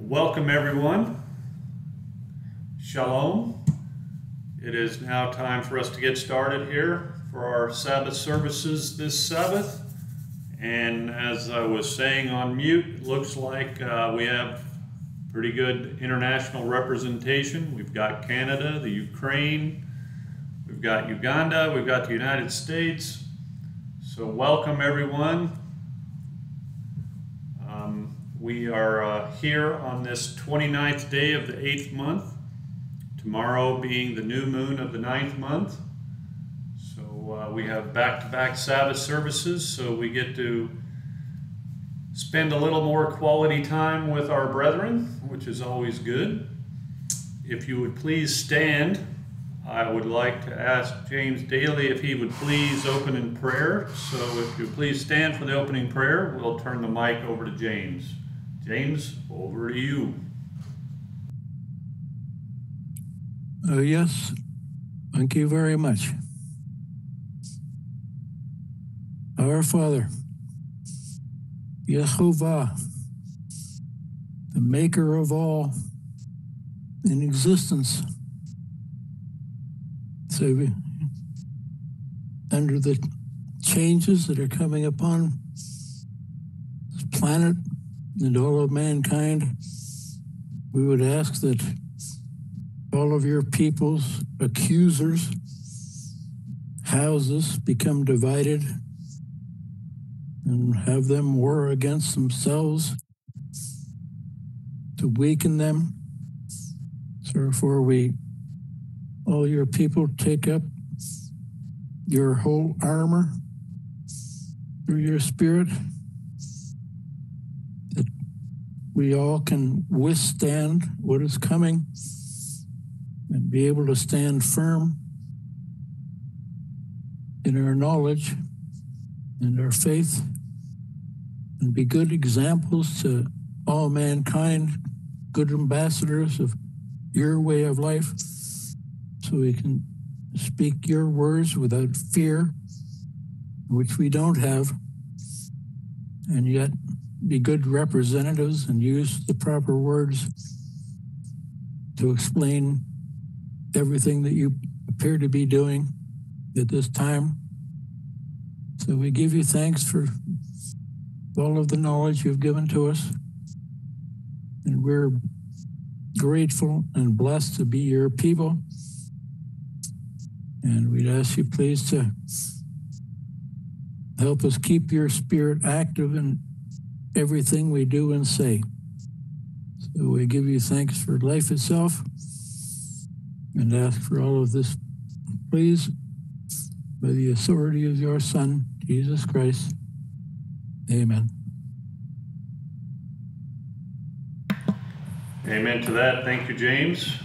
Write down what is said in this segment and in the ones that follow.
Welcome everyone. Shalom. It is now time for us to get started here for our Sabbath services this Sabbath. And as I was saying on mute, it looks like we have pretty good international representation. We've got Canada, the Ukraine, we've got Uganda, we've got the United States. So welcome everyone. We are here on this 29th day of the 8th month, tomorrow being the new moon of the 9th month. So we have back-to-back Sabbath services, so we get to spend a little more quality time with our brethren, which is always good. If you would please stand, I would like to ask James Daly if he would please open in prayer. So if you please stand for the opening prayer, we'll turn the mic over to James. James, over to you. Yes, thank you very much. Our Father, Yahuwah, the maker of all in existence, so under the changes that are coming upon this planet and all of mankind, we would ask that all of your people's accusers' houses become divided and have them war against themselves to weaken them. So therefore all your people take up your whole armor through your spirit, that we all can withstand what is coming and be able to stand firm in our knowledge and our faith and be good examples to all mankind, good ambassadors of your way of life, so we can speak your words without fear, which we don't have, and yet be good representatives and use the proper words to explain everything that you appear to be doing at this time. So we give you thanks for all of the knowledge you've given to us, and we're grateful and blessed to be your people. And we'd ask you please to help us keep your spirit active in everything we do and say. So we give you thanks for life itself and ask for all of this, please, by the authority of your Son, Jesus Christ. Amen. Amen to that. Thank you, James.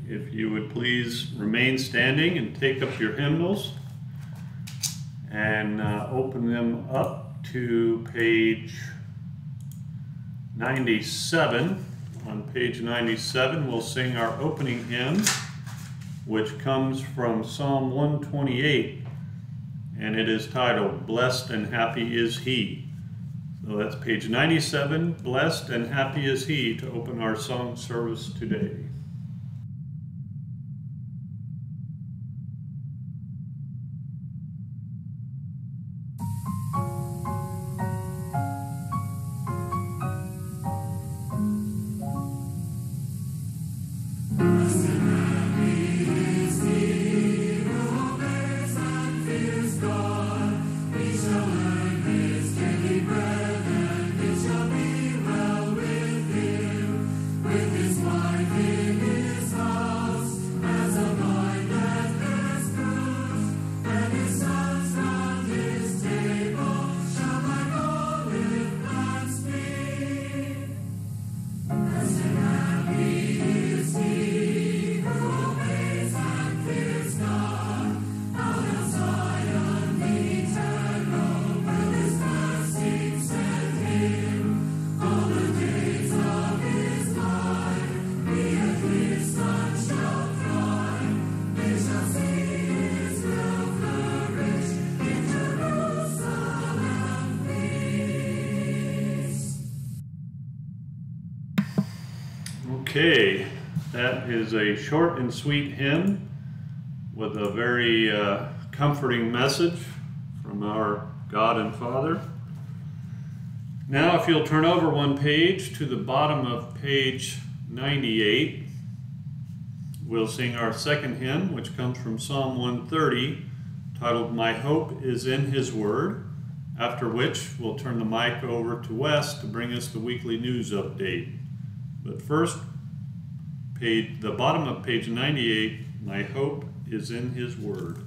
If you would please remain standing and take up your hymnals and open them up to page 97. On page 97, we'll sing our opening hymn, which comes from Psalm 128, and it is titled, Blessed and Happy is He. So that's page 97, Blessed and Happy is He, to open our song service today. With his wife Okay, that is a short and sweet hymn with a very comforting message from our God and Father. Now, if you'll turn over one page to the bottom of page 98, we'll sing our second hymn, which comes from Psalm 130, titled "My Hope is in His Word," after which we'll turn the mic over to Wes to bring us the weekly news update. But first, the bottom of page 98, "My Hope is in His Word."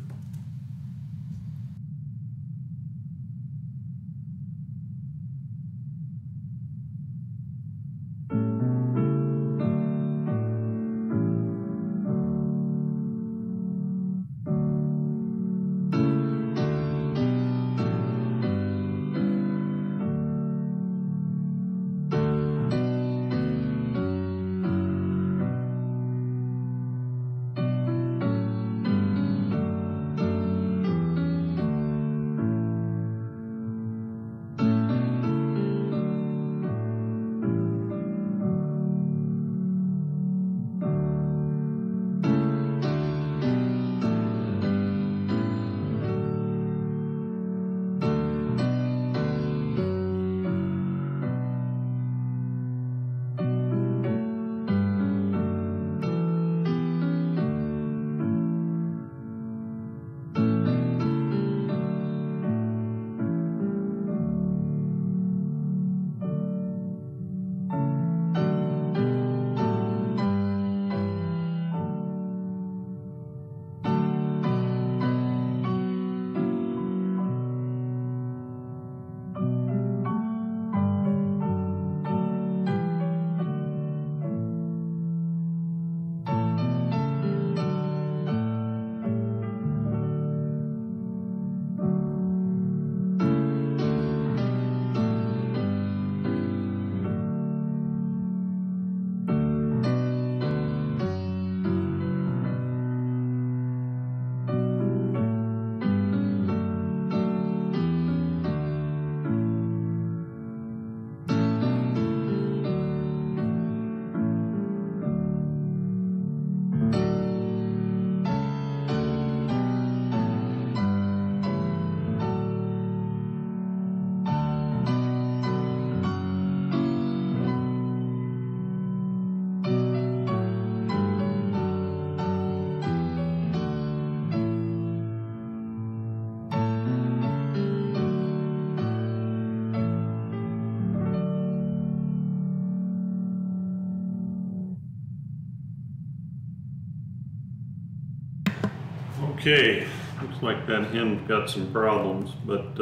Okay, looks like that hymn got some problems, but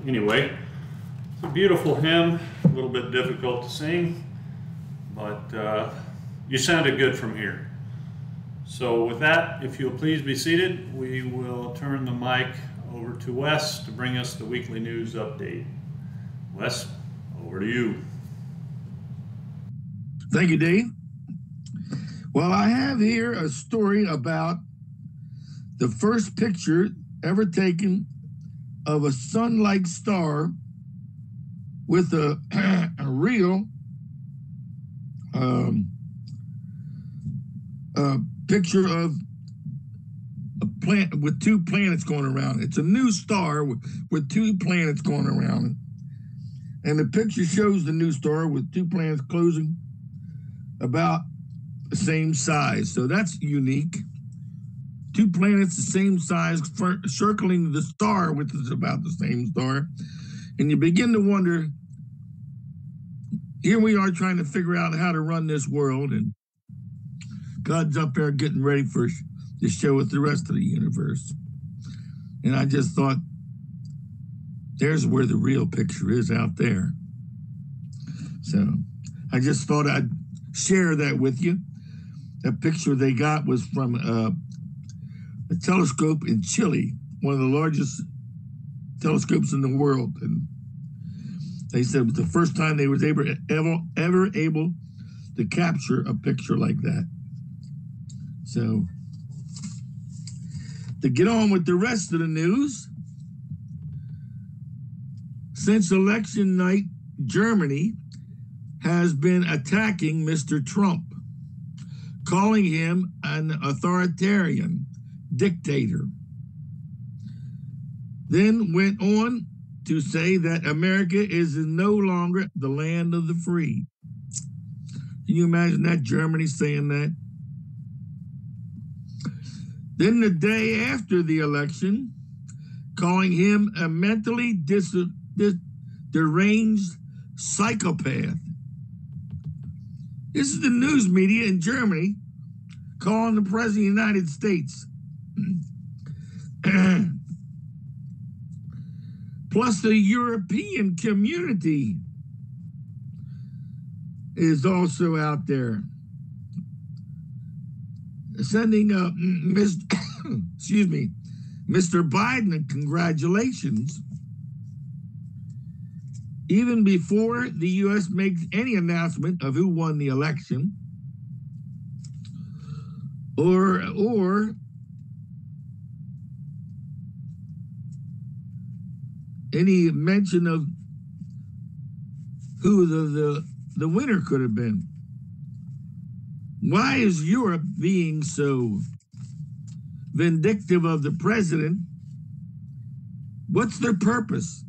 anyway, it's a beautiful hymn, a little bit difficult to sing, but you sounded good from here. So with that, if you'll please be seated, we will turn the mic over to Wes to bring us the weekly news update. Wes, over to you. Thank you, Dave. Well, I have here a story about the first picture ever taken of a sun-like star with a real picture of a planet with two planets going around. It's a new star with two planets going around. And the picture shows the new star with two planets closing about the same size. So that's unique. Two planets the same size circling the star, which is about the same star. And you begin to wonder, here we are trying to figure out how to run this world, and God's up there getting ready for to show us the rest of the universe. And I just thought, there's where the real picture is, out there. So I just thought I'd share that with you. That picture they got was from a telescope in Chile, one of the largest telescopes in the world. And they said it was the first time they was ever able to capture a picture like that. So to get on with the rest of the news, since election night, Germany has been attacking Mr. Trump. calling him an authoritarian dictator. Then went on to say that America is no longer the land of the free. Can you imagine that, Germany saying that? Then the day after the election, calling him a mentally deranged psychopath. This is the news media in Germany calling the President of the United States. Plus the European community is also out there sending Mr. Biden congratulations even before the U.S. makes any announcement of who won the election or any mention of who the winner could have been. Why is Europe being so vindictive of the president? What's their purpose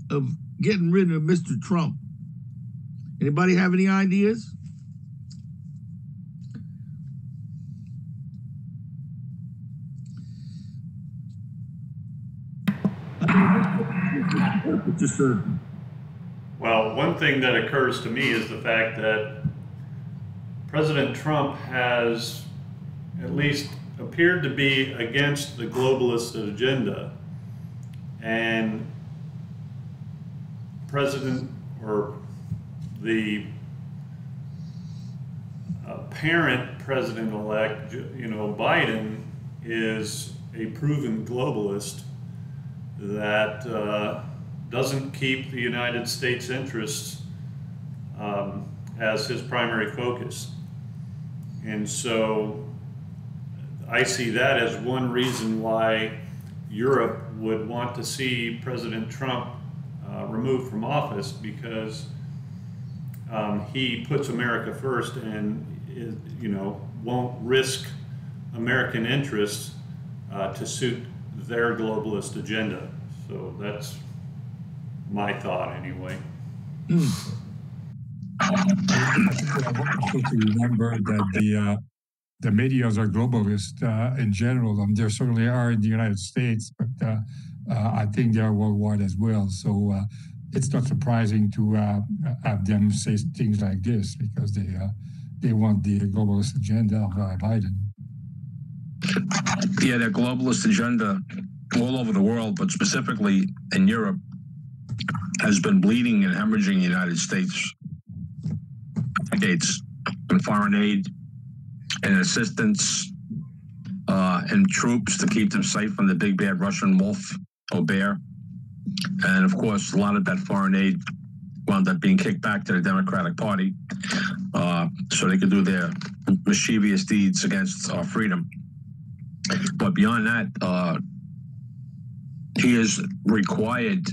of getting rid of Mr. Trump? Anybody have any ideas? Well, one thing that occurs to me is the fact that President Trump has at least appeared to be against the globalist agenda, and President or the parent president-elect, Biden, is a proven globalist that doesn't keep the United States interests as his primary focus. And so I see that as one reason why Europe would want to see President Trump removed from office, because he puts America first and won't risk American interests to suit their globalist agenda. So that's my thought anyway. I think I want to remember that the medias are globalist in general, and there certainly are in the United States, but I think they are worldwide as well. So it's not surprising to have them say things like this, because they want the globalist agenda of Biden. Yeah, the globalist agenda all over the world, but specifically in Europe, has been bleeding and hemorrhaging the United States decades in foreign aid and assistance and troops to keep them safe from the big bad Russian wolf or bear. And of course, a lot of that foreign aid wound up being kicked back to the Democratic Party so they could do their mischievous deeds against our freedom. But beyond that, he has required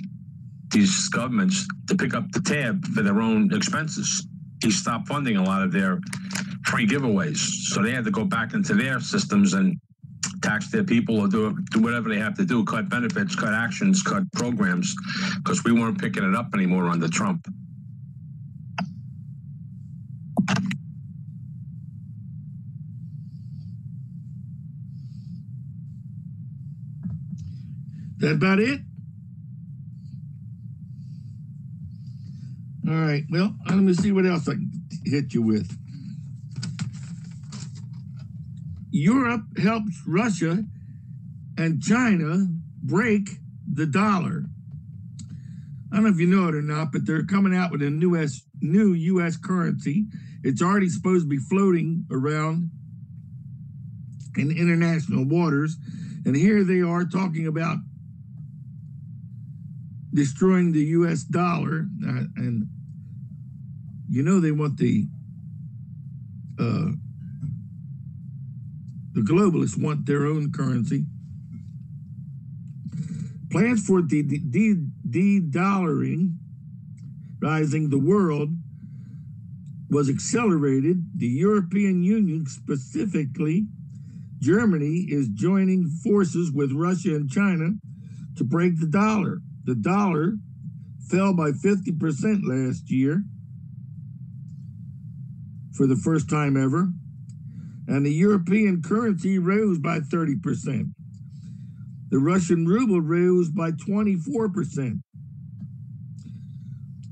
these governments to pick up the tab for their own expenses. He stopped funding a lot of their free giveaways. So they had to go back into their systems and tax their people or do whatever they have to do, cut benefits, cut actions, cut programs, because we weren't picking it up anymore under Trump. That about it? All right, well, let me see what else I can hit you with. Europe helps Russia and China break the dollar. I don't know if you know it or not, but they're coming out with a new U.S. currency. It's already supposed to be floating around in international waters. And here they are talking about destroying the U.S. dollar. And they want the globalists want their own currency. Plans for de-dollaring, rising the world was accelerated. The European Union, specifically Germany, is joining forces with Russia and China to break the dollar. The dollar fell by 50% last year for the first time ever, and the European currency rose by 30%. The Russian ruble rose by 24%.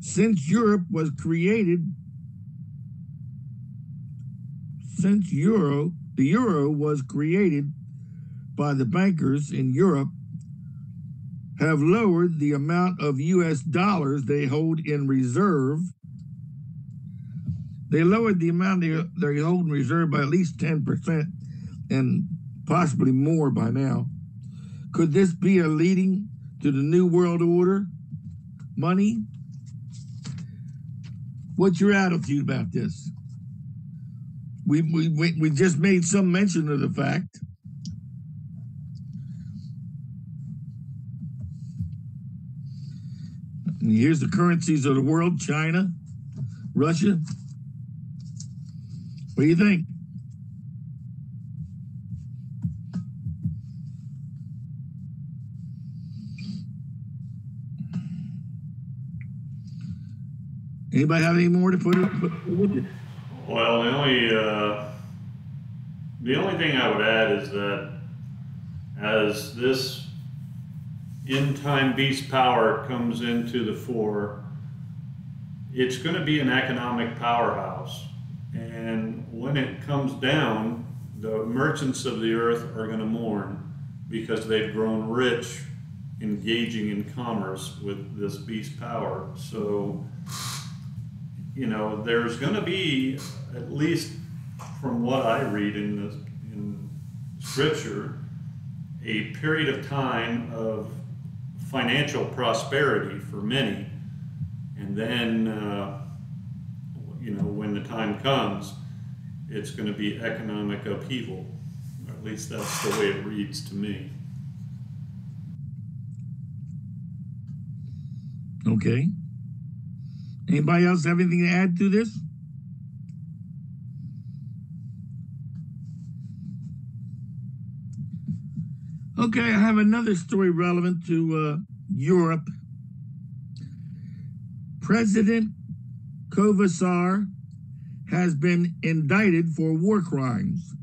Since Europe was created, the euro was created by the bankers in Europe, have lowered the amount of US dollars they hold in reserve. They lowered the amount they hold in reserve by at least 10% and possibly more by now. Could this be a leading to the New World Order? Money? What's your attitude about this? We just made some mention of the fact. And here's the currencies of the world: China, Russia. What do you think? Anybody have any more to put with it? Well, the only thing I would add is that as this end-time beast power comes into the fore, it's going to be an economic powerhouse. And when it comes down, the merchants of the earth are going to mourn because they've grown rich engaging in commerce with this beast power. So, you know, there's going to be, at least from what I read in Scripture, a period of time of financial prosperity for many, and then you know, when the time comes, it's going to be economic upheaval. Or at least that's the way it reads to me. Okay. Anybody else have anything to add to this? Okay, I have another story relevant to Europe. President Kovacsar has been indicted for war crimes.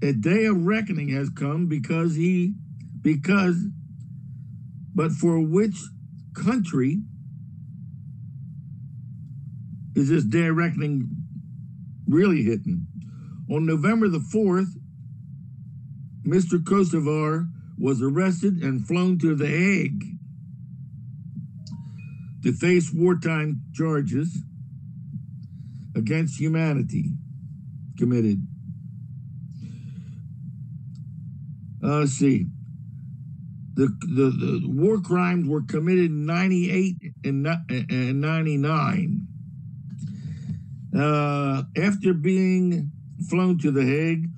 A day of reckoning has come but for which country is this day of reckoning really hitting? On November the 4th, Mr. Kosovar was arrested and flown to The Hague to face wartime charges against humanity committed. Let's see. The war crimes were committed in 98 and 99. After being flown to The Hague,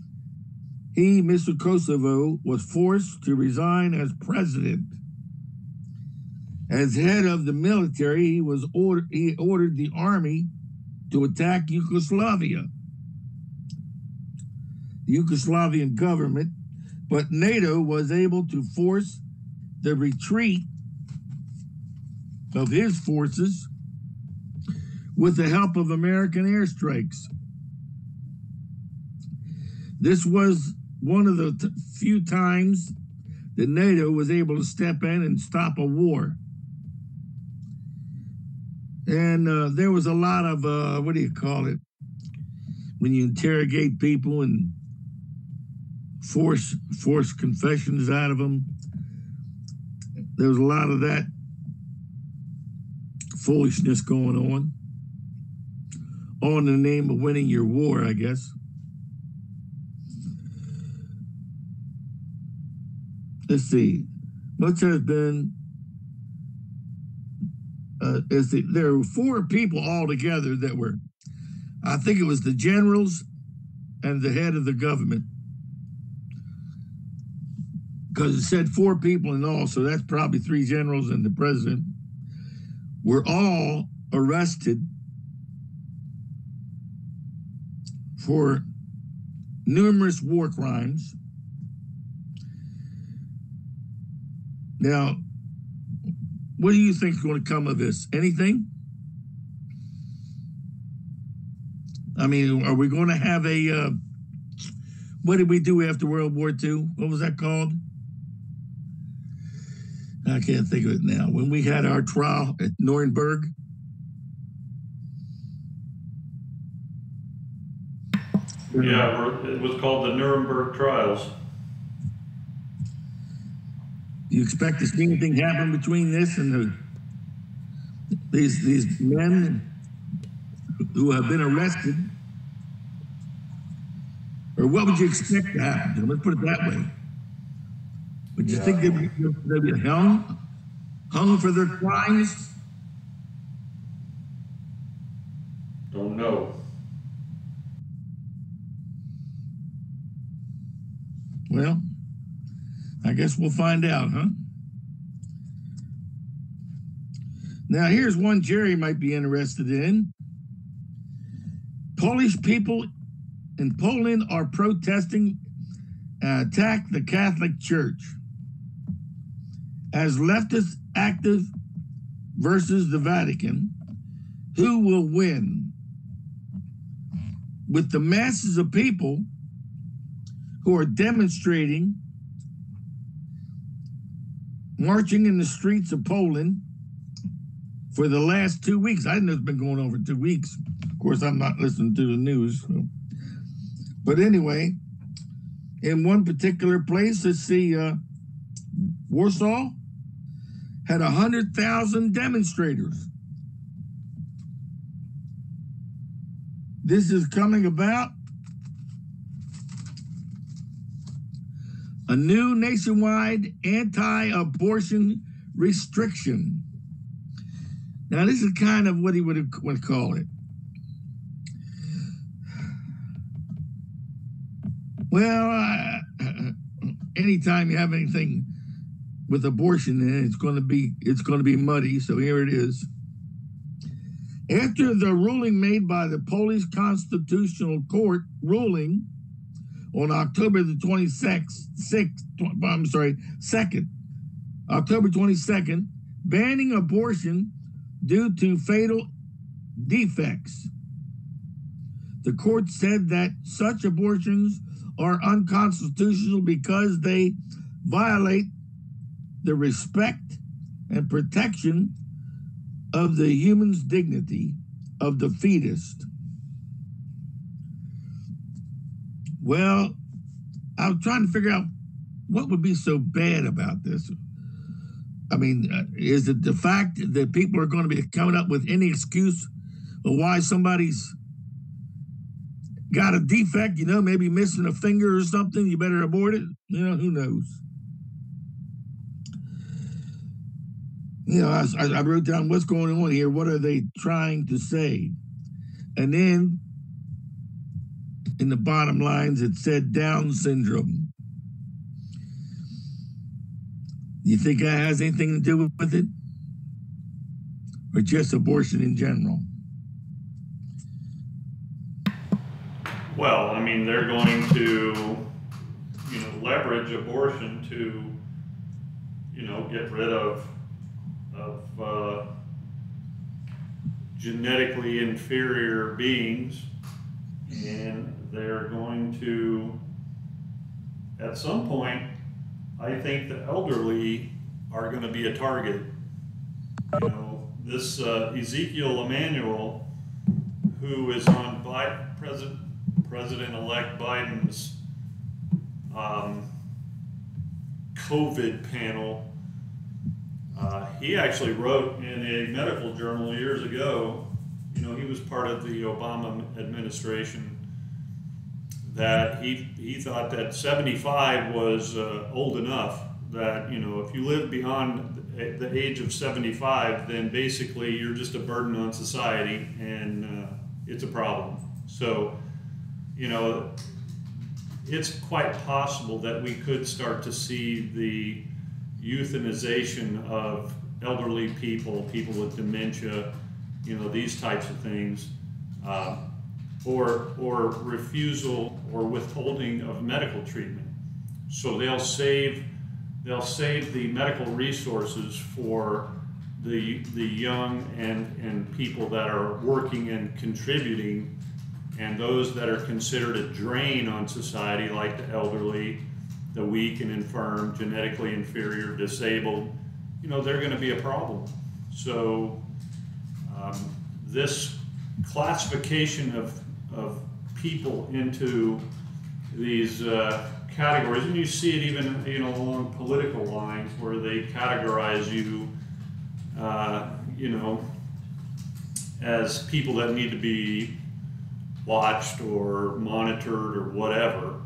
Mr. Kosovo, was forced to resign as president. As head of the military, he ordered the army to attack Yugoslavia, the Yugoslavian government, but NATO was able to force the retreat of his forces with the help of American airstrikes. This was one of the few times that NATO was able to step in and stop a war. And there was a lot of, what do you call it? When you interrogate people and force confessions out of them. There was a lot of that foolishness going on. All in the name of winning your war, I guess. Let's see. Much has been, there were 4 people altogether that were, I think it was the generals and the head of the government. Because it said 4 people in all, so that's probably 3 generals and the president, were all arrested for numerous war crimes. Now, what do you think is going to come of this? Anything? I mean, are we going to have a, what did we do after World War II? What was that called? I can't think of it now. When we had our trial at Nuremberg. Yeah, it was called the Nuremberg trials. Do you expect to see anything happen between this and these men who have been arrested? Or what would you expect to happen to them? Let's put it that way. Would you think they'd be hung for their crimes? Don't know. Well, I guess we'll find out, huh? Now, here's one Jerry might be interested in. Polish people in Poland are protesting attack the Catholic Church as leftist active versus the Vatican. Who will win? With the masses of people who are demonstrating, marching in the streets of Poland for the last 2 weeks. I didn't know it's been going on for 2 weeks. Of course, I'm not listening to the news. So. But anyway, in one particular place, let's see, Warsaw had 100,000 demonstrators. This is coming about a new nationwide anti-abortion restriction. Now, this is kind of what he would call it. Well, anytime you have anything with abortion in it, it's going to be muddy. So here it is. After the ruling made by the Polish Constitutional Court ruling on October the 2nd, October 22nd, banning abortion due to fatal defects. The court said that such abortions are unconstitutional because they violate the respect and protection of the human's dignity of the fetus. Well, I was trying to figure out what would be so bad about this. I mean, is it the fact that people are going to be coming up with any excuse of why somebody's got a defect, maybe missing a finger or something, you better abort it? Who knows? I wrote down what's going on here. What are they trying to say? And then in the bottom lines, it said Down syndrome. You think that has anything to do with it? Or just abortion in general? Well, I mean, they're going to, leverage abortion to, get rid of genetically inferior beings, and they're going to, at some point, I think the elderly are going to be a target. This Ezekiel Emanuel, who is on President-elect Biden's COVID panel, he actually wrote in a medical journal years ago, he was part of the Obama administration, that he thought that 75 was old enough, that, if you live beyond the age of 75, then basically you're just a burden on society, and it's a problem. So, it's quite possible that we could start to see the euthanization of elderly people with dementia, these types of things. or refusal or withholding of medical treatment. So they'll save the medical resources for the young and people that are working and contributing, and those that are considered a drain on society, like the elderly, the weak and infirm, genetically inferior, disabled, they're going to be a problem. So this classification of people into these categories, and you see it even along political lines where they categorize you as people that need to be watched or monitored or whatever.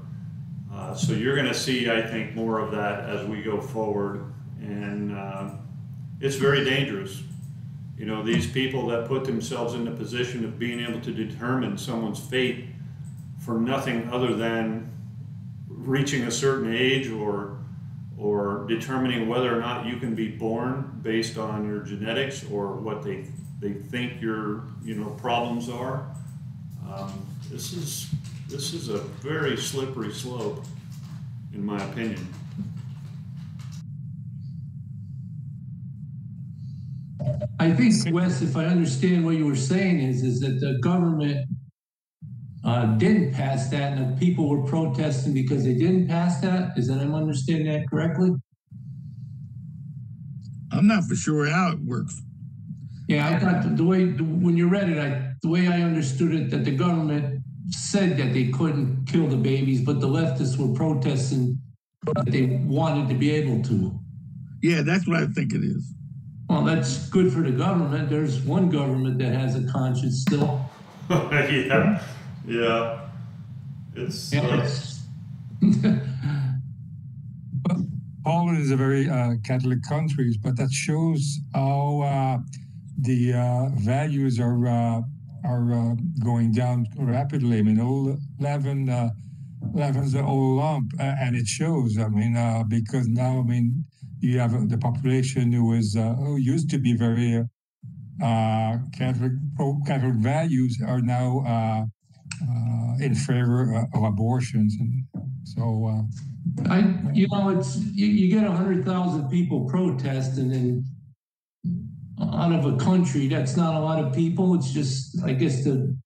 So you're going to see, I think, more of that as we go forward, and it's very dangerous. These people that put themselves in the position of being able to determine someone's fate for nothing other than reaching a certain age or determining whether or not you can be born based on your genetics or what they think your problems are. This is a very slippery slope, in my opinion. I think, Wes, if I understand what you were saying is that the government didn't pass that, and the people were protesting because they didn't pass that. Is that I'm understanding that correctly? I'm not for sure how it works. Yeah, I thought the way when you read it, the way I understood it, that the government said that they couldn't kill the babies, but the leftists were protesting that they wanted to be able to. Yeah, that's what I think it is. Well, that's good for the government. There's one government that has a conscience still. Yeah. It's. Poland is a very Catholic country, but that shows how the values are going down rapidly. I mean, leaven's an old lump, and it shows. I mean, because now, you have the population who used to be very Catholic values are now in favor of abortions, and so. You get 100,000 people protesting, and out of a country, that's not a lot of people. It's just, I guess, the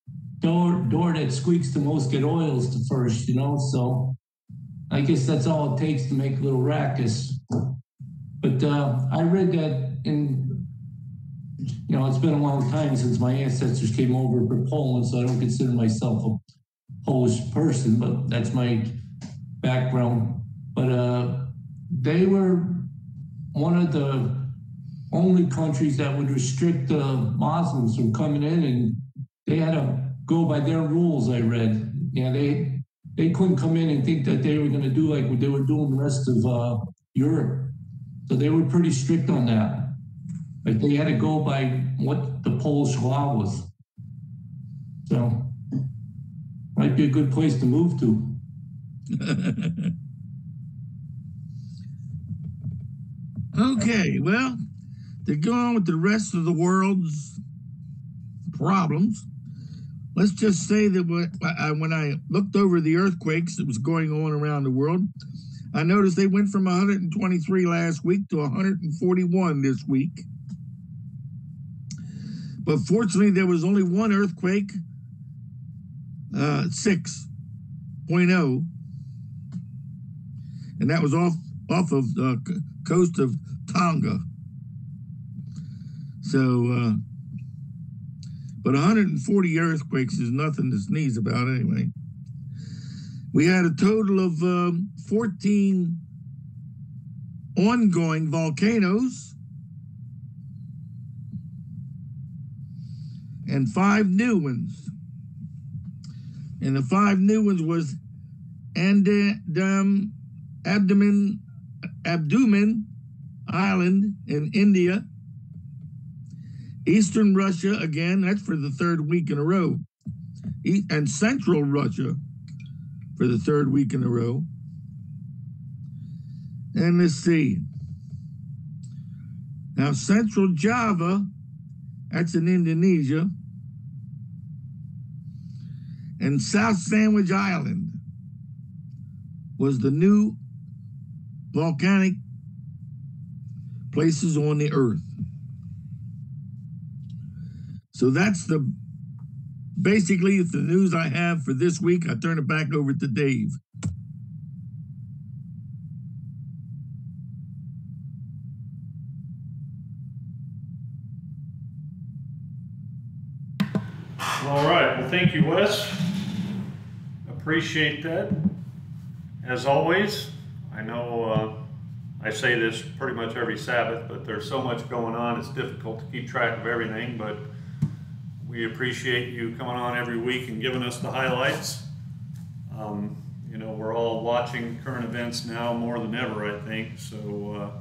door that squeaks the most get oils the first, So I guess that's all it takes to make a little ruckus. But I read that it's been a long time since my ancestors came over from Poland, so I don't consider myself a Polish person, but that's my background. But they were one of the only countries that would restrict Muslims from coming in, and they had to go by their rules, I read. Yeah, they couldn't come in and think that they were going to do like what they were doing the rest of Europe. So they were pretty strict on that. Like they had to go by what the Polish law was. So might be a good place to move to. Okay, well, to go on with the rest of the world's problems, let's just say that when I looked over the earthquakes that was going on around the world, I noticed they went from 123 last week to 141 this week. But fortunately, there was only one earthquake, 6.0, and that was off of the coast of Tonga. So, but 140 earthquakes is nothing to sneeze about anyway. We had a total of 14 ongoing volcanoes and 5 new ones. And the 5 new ones was Abdomen Island in India, Eastern Russia, again, that's for the 3rd week in a row, and Central Russia for the 3rd week in a row. And let's see. Now, Central Java, that's in Indonesia, and South Sandwich Island was the new volcanic places on the earth. So that's basically the news I have for this week. I turn it back over to Dave. All right. Well, thank you, Wes. Appreciate that. As always, I know I say this pretty much every Sabbath, but there's so much going on, it's difficult to keep track of everything, but we appreciate you coming on every week and giving us the highlights. You know, we're all watching current events now more than ever, I think, so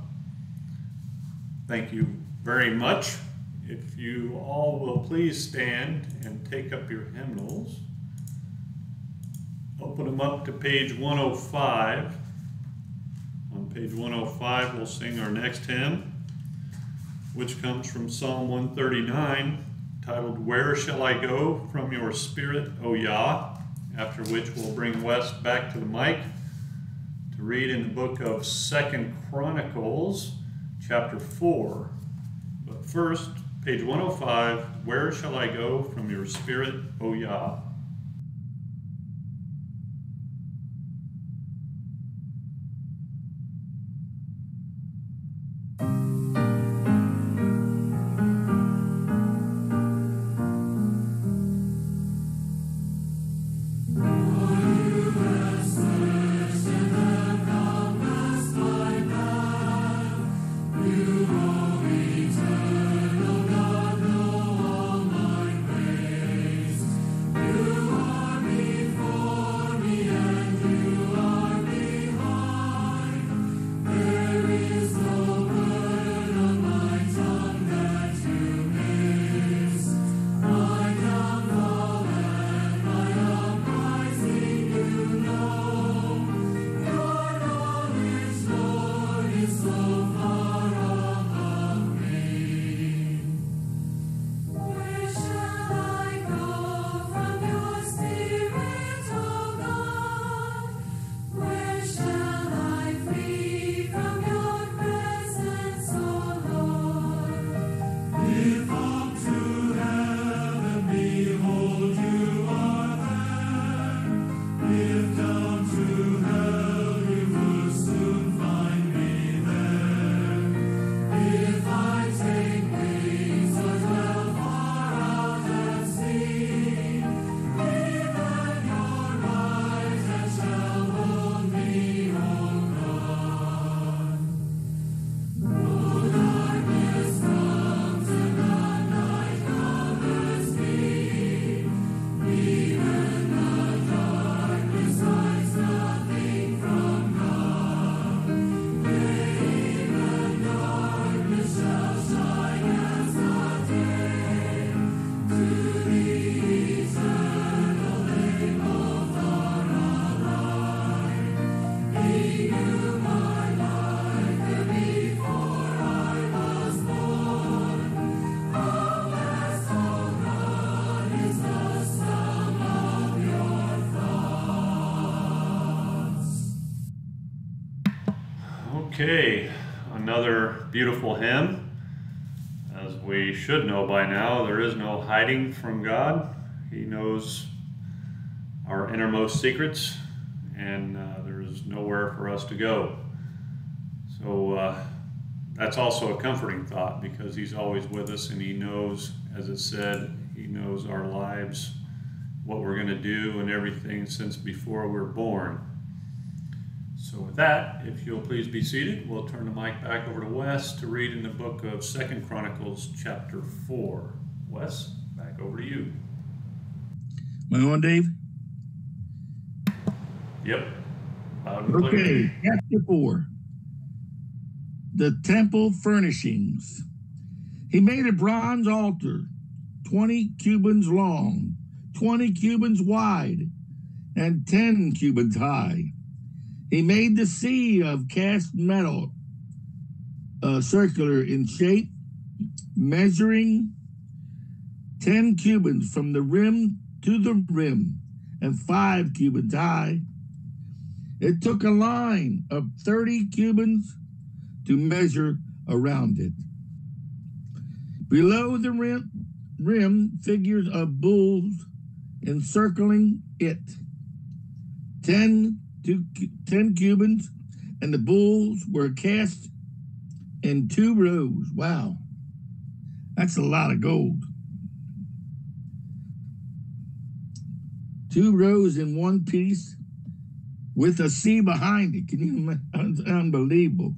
thank you very much. If you all will please stand and take up your hymnals. Open them up to page 105. On page 105, we'll sing our next hymn, which comes from Psalm 139, titled, Where Shall I Go From Your Spirit, O Yah? After which we'll bring Wes back to the mic to read in the book of 2 Chronicles, chapter 4. But first, page 105, Where Shall I Go From Your Spirit, O Yah? Okay, another beautiful hymn. As we should know by now, there is no hiding from God. He knows our innermost secrets, and there is nowhere for us to go. So that's also a comforting thought, because He's always with us, and He knows, as it said, He knows our lives, what we're going to do, and everything since before we're born. So with that, if you'll please be seated, we'll turn the mic back over to Wes to read in the book of 2 Chronicles chapter 4. Wes, back over to you. Am I on, Dave? Yep. Loud and clear. Okay, chapter 4. The temple furnishings. He made a bronze altar, 20 cubits long, 20 cubits wide, and 10 cubits high. He made the sea of cast metal, circular in shape, measuring 10 cubits from the rim to the rim, and 5 cubits high. It took a line of 30 cubits to measure around it. Below the rim figures of bulls encircling it, 10 cubits, and the bulls were cast in 2 rows. Wow, that's a lot of gold. 2 rows in one piece with a sea behind it. Can you imagine? Unbelievable.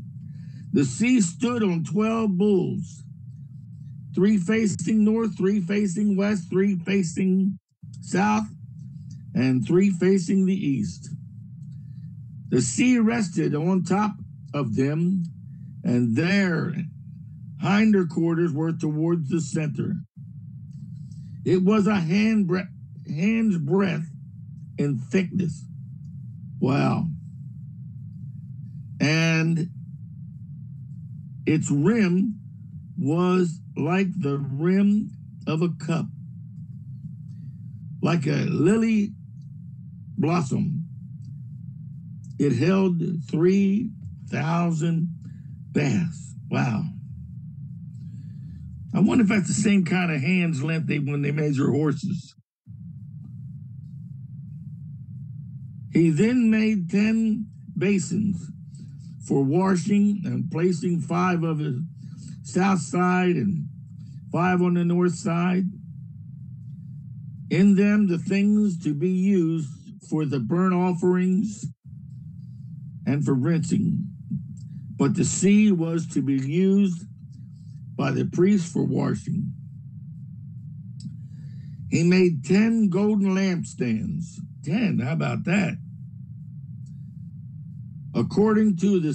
The sea stood on 12 bulls, 3 facing north, 3 facing west, 3 facing south, and 3 facing the east. The sea rested on top of them, and their hinder quarters were towards the center. It was a hand's breadth in thickness. Wow. And its rim was like the rim of a cup, like a lily blossom. It held 3,000 baths. Wow. I wonder if that's the same kind of hand's length when they measure horses. He then made 10 basins for washing and placing 5 of the south side and 5 on the north side. In them, the things to be used for the burnt offerings and for rinsing. But the sea was to be used by the priest for washing. He made 10 golden lampstands. 10, how about that? According to the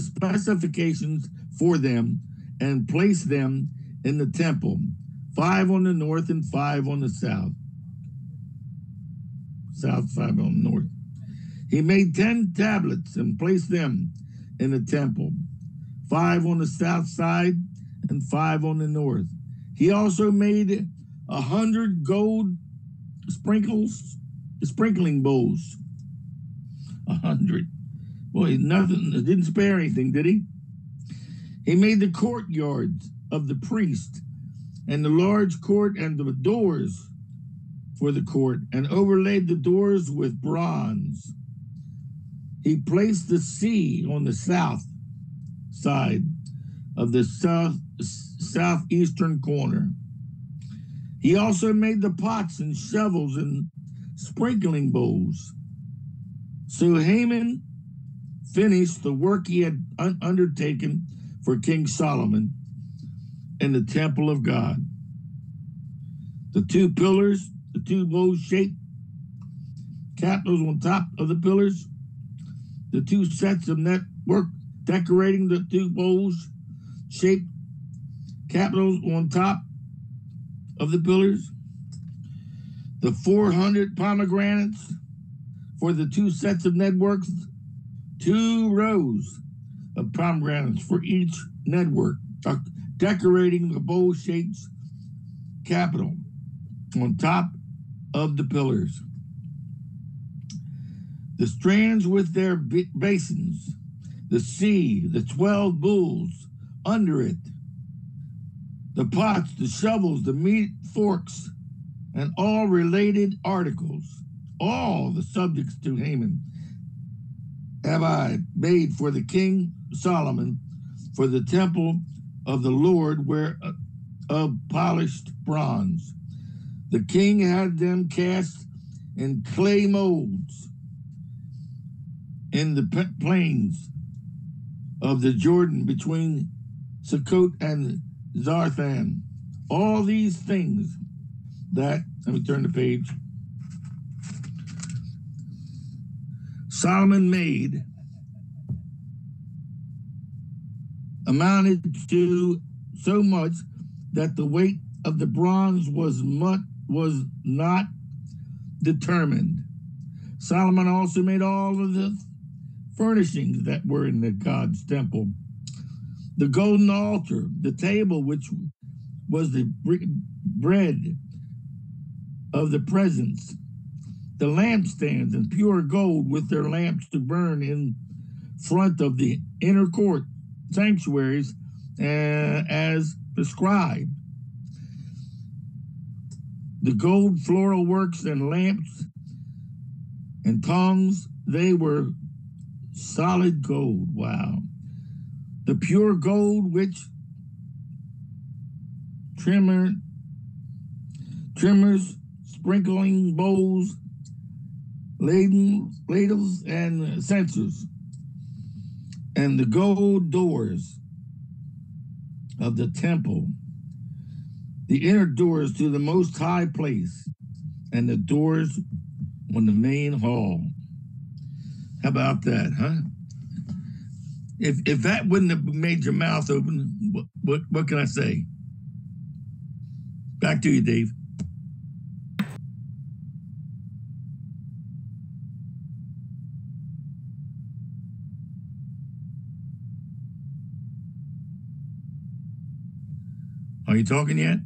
specifications for them, and placed them in the temple, 5 on the north and 5 on the south. 5 on the north. He made 10 tablets and placed them in the temple, 5 on the south side and 5 on the north. He also made 100 gold sprinkling bowls. 100. Boy, nothing, didn't spare anything, did he? He made the courtyards of the priest and the large court and the doors for the court, and overlaid the doors with bronze. He placed the sea on the south side of the southeastern corner. He also made the pots and shovels and sprinkling bowls. So Haman finished the work he had undertaken for King Solomon in the temple of God. The 2 pillars, the 2 bow-shaped capitals on top of the pillars, the 2 sets of network decorating the 2 bows-shaped capitals on top of the pillars, the 400 pomegranates for the 2 sets of networks, 2 rows of pomegranates for each network, decorating the bow-shaped capital on top of the pillars. The strands with their basins, the sea, the 12 bulls under it, the pots, the shovels, the meat forks, and all related articles, all the subjects to Haman, have I made for the king Solomon for the temple of the Lord, where of polished bronze. The king had them cast in clay molds in the plains of the Jordan between Sukkot and Zarthan. All these things that, let me turn the page, Solomon made amounted to so much that the weight of the bronze was not determined. Solomon also made all of the furnishings that were in the God's temple. The golden altar, the table which was the bread of the presence, the lampstands and pure gold with their lamps to burn in front of the inner court sanctuaries as prescribed. The gold floral works and lamps and tongues, they were solid gold. Wow. The pure gold which trimmers, sprinkling bowls, ladles, and censers, and the gold doors of the temple, the inner doors to the most high place, and the doors on the main hall. How about that, huh? If that wouldn't have made your mouth open, what can I say? Back to you, Dave. Are you talking yet?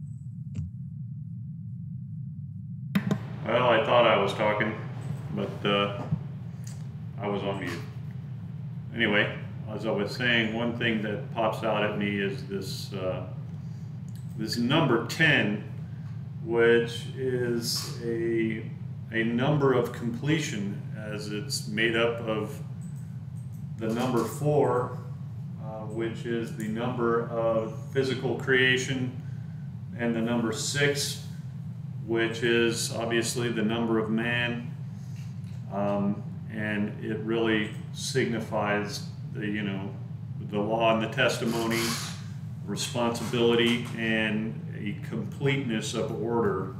Well, I thought I was talking, but I was on mute. Anyway, as I was saying, one thing that pops out at me is this this number 10, which is a number of completion, as it's made up of the number 4, which is the number of physical creation, and the number 6, which is obviously the number of man, and it really signifies the law and the testimony, responsibility, and a completeness of order.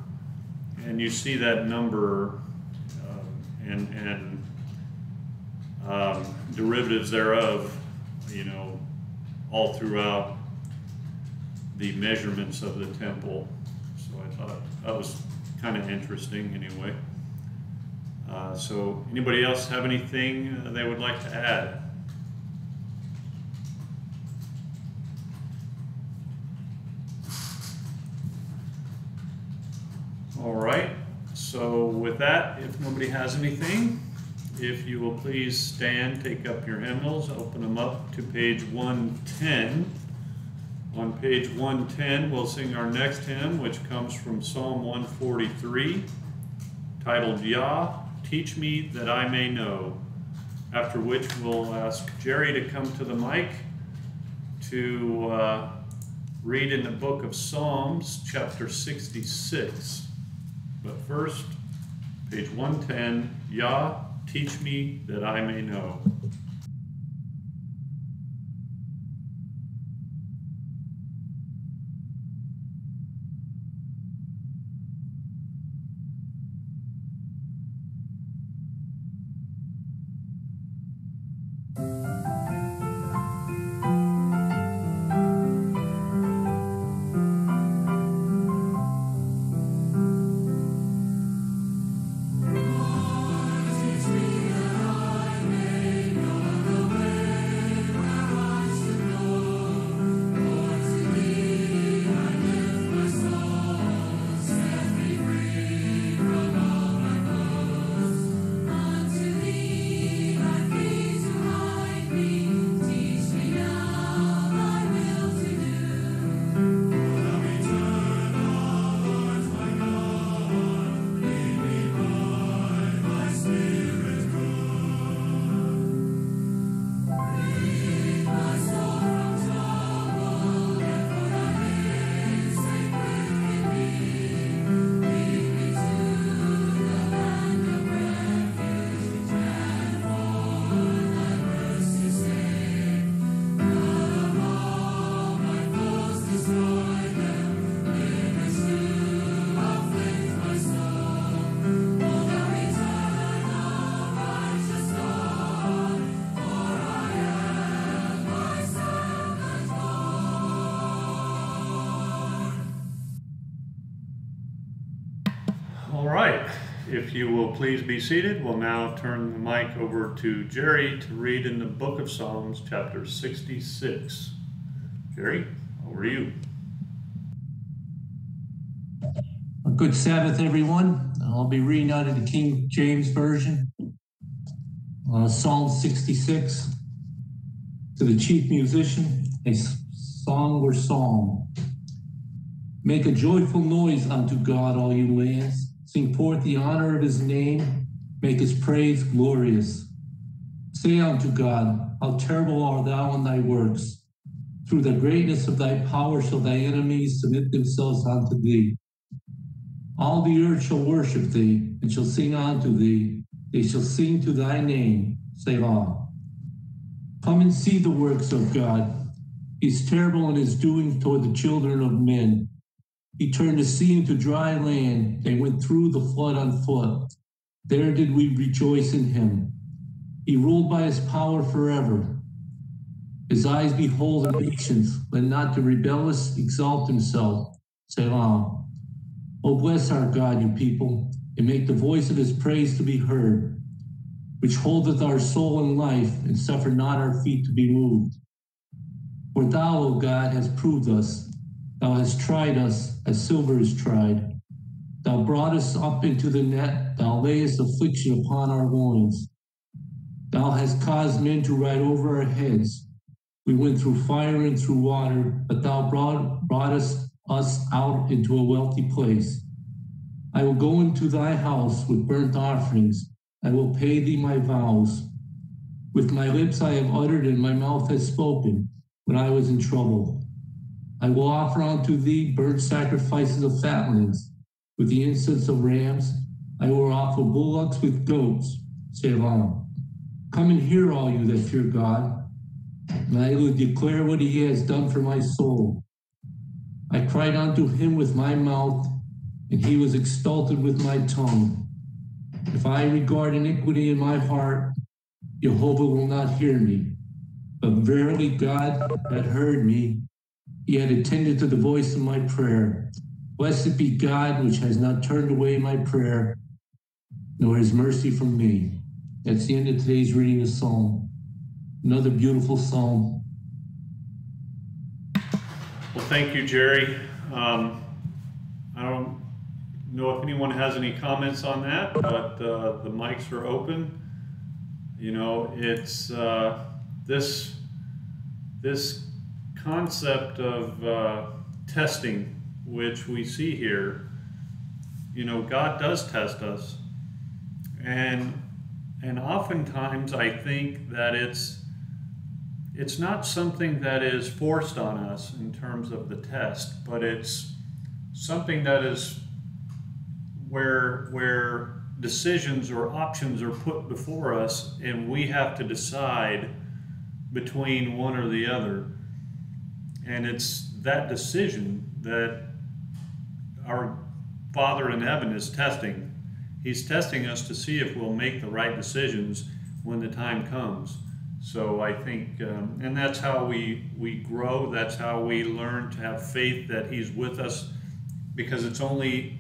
And you see that number and derivatives thereof, all throughout the measurements of the temple. So I thought that was kind of interesting anyway. So anybody else have anything they would like to add? All right, so with that, if nobody has anything, if you will please stand, take up your hymnals, open them up to page 110. On page 110, we'll sing our next hymn, which comes from Psalm 143, titled, Yah, Teach Me That I May Know, after which we'll ask Jerry to come to the mic to read in the book of Psalms, chapter 66. But first, page 110, Yah, teach me that I may know. All right, if you will please be seated, we'll now turn the mic over to Jerry to read in the book of Psalms, chapter 66. Jerry, over to you. Good Sabbath, everyone. I'll be reading out of the King James Version. Psalm 66. To the chief musician, a song or psalm. Make a joyful noise unto God, all you lands. Sing forth the honor of his name. Make his praise glorious. Say unto God, how terrible art thou in thy works. Through the greatness of thy power shall thy enemies submit themselves unto thee. All the earth shall worship thee, and shall sing unto thee. They shall sing to thy name, Selah. Come and see the works of God. He's terrible in his doings toward the children of men. He turned the sea into dry land. They went through the flood on foot. There did we rejoice in him. He ruled by his power forever. His eyes behold the nations, let not the rebellious exalt himself. Selah. Oh, bless our God, you people, and make the voice of his praise to be heard, which holdeth our soul in life, and suffer not our feet to be moved. For thou, O God, hast proved us. Thou hast tried us, as silver is tried. Thou brought us up into the net. Thou layest affliction upon our loins. Thou hast caused men to ride over our heads. We went through fire and through water, but thou brought us out into a wealthy place. I will go into thy house with burnt offerings. I will pay thee my vows. With my lips I have uttered, and my mouth has spoken when I was in trouble. I will offer unto thee burnt sacrifices of fatlings. With the incense of rams, I will offer bullocks with goats. Selah. Come and hear, all you that fear God, and I will declare what he has done for my soul. I cried unto him with my mouth, and he was exalted with my tongue. If I regard iniquity in my heart, Yahuwah will not hear me. But verily God had heard me. He had attended to the voice of my prayer. Blessed be God, which has not turned away my prayer, nor his mercy from me. That's the end of today's reading of Psalm. Another beautiful psalm. Well, thank you, Jerry. I don't know if anyone has any comments on that, but the mics are open. You know, it's this concept of testing, which we see here. You know, God does test us, and oftentimes I think that it's not something that is forced on us in terms of the test, but it's something that is where decisions or options are put before us, and we have to decide between one or the other. And it's that decision that our Father in heaven is testing. He's testing us to see if we'll make the right decisions when the time comes. So I think, and that's how we grow, that's how we learn to have faith that he's with us, because it's only,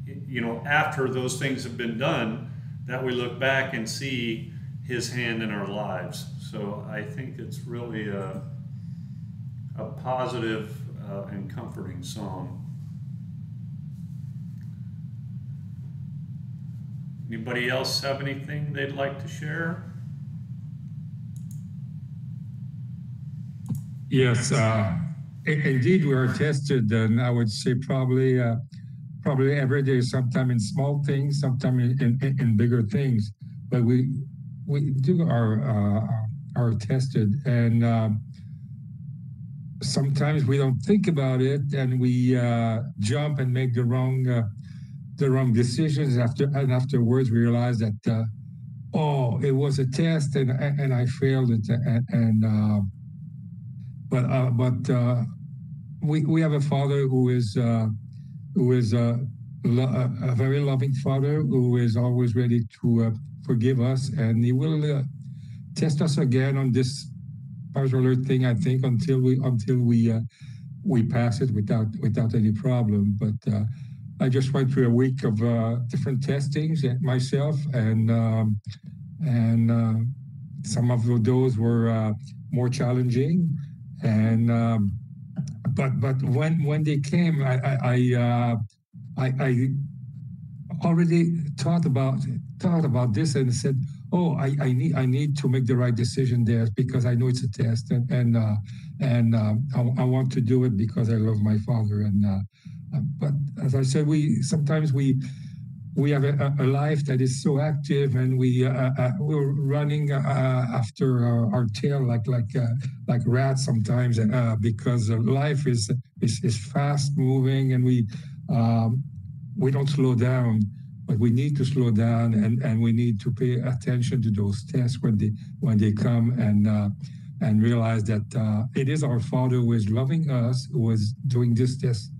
you know, after those things have been done that we look back and see his hand in our lives. So I think it's really a positive and comforting song. Anybody else have anything they'd like to share? Yes, indeed, we are tested, and I would say probably every day, sometime in small things, sometime in bigger things. But we do are tested, and sometimes we don't think about it, and we jump and make the wrong decisions. Afterwards, we realize that it was a test, and I failed it, But we have a Father who is a very loving Father, who is always ready to forgive us, and he will test us again on this particular thing, I think, until we pass it without any problem. But I just went through a week of different testings myself, and some of those were more challenging. And but when they came, I already thought about this and said, oh, I need to make the right decision there because I know it's a test, and I want to do it because I love my father. But as I said, sometimes we have a life that is so active, and we're running after our tail like rats sometimes, because life is fast moving, and we don't slow down. But we need to slow down, and we need to pay attention to those tests when they come, and realize that it is our Father who is loving us, who is doing this test,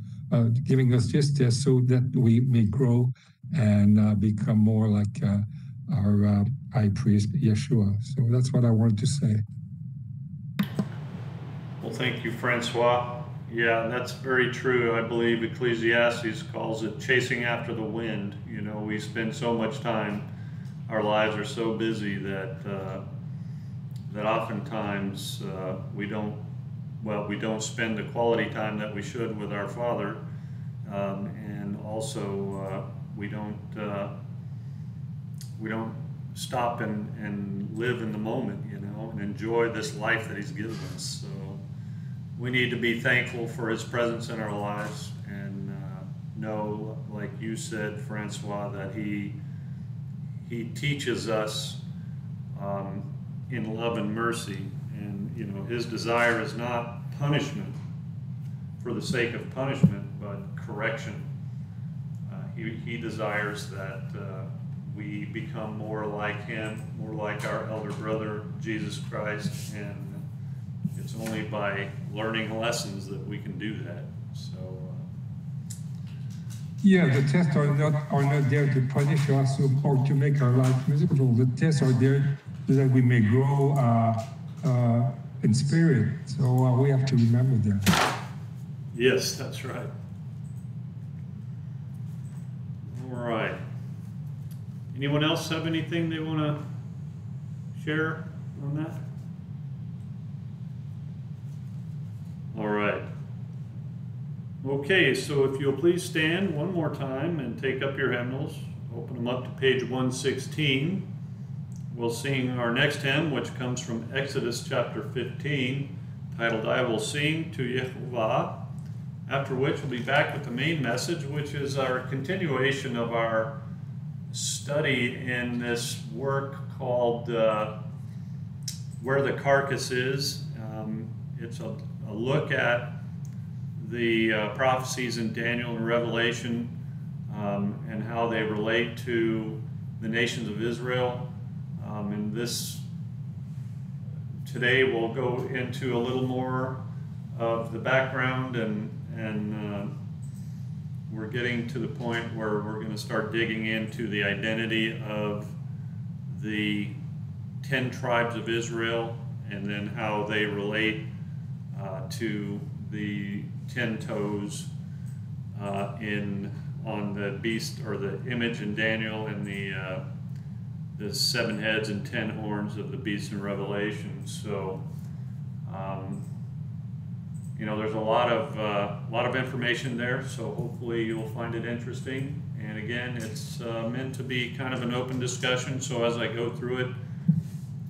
giving us this test, so that we may grow and become more like our high priest, Yeshua. So that's what I wanted to say. Well, thank you, Francois. Yeah, that's very true. I believe Ecclesiastes calls it chasing after the wind. You know, we spend so much time, our lives are so busy that oftentimes we don't spend the quality time that we should with our Father, and also we don't stop and live in the moment, you know, and enjoy this life that He's given us. So we need to be thankful for His presence in our lives, and know, like you said, Francois, that He teaches us in love and mercy. And you know, His desire is not punishment for the sake of punishment, but correction. He desires that we become more like Him, more like our elder brother, Jesus Christ, and it's only by learning lessons that we can do that. So, yeah, the tests are not there to punish us or to make our life miserable. The tests are there so that we may grow in spirit. So we have to remember that. yes, that's right. All right. Anyone else have anything they want to share on that? All right. Okay, so if you'll please stand one more time and take up your hymnals, open them up to page 116. We'll sing our next hymn, which comes from Exodus chapter 15, titled, I Will Sing to Yahuwah, after which we'll be back with the main message, which is our continuation of our study in this work called Where the Carcass Is. It's a look at the prophecies in Daniel and Revelation, and how they relate to the nations of Israel. And today we'll go into a little more of the background, and we're getting to the point where we're going to start digging into the identity of the 10 tribes of Israel, and then how they relate to the 10 toes on the beast, or the image in Daniel, and the 7 heads and 10 horns of the beast in Revelation. So, you know, there's a lot of information there. So hopefully you'll find it interesting. And again, it's meant to be kind of an open discussion. So as I go through it,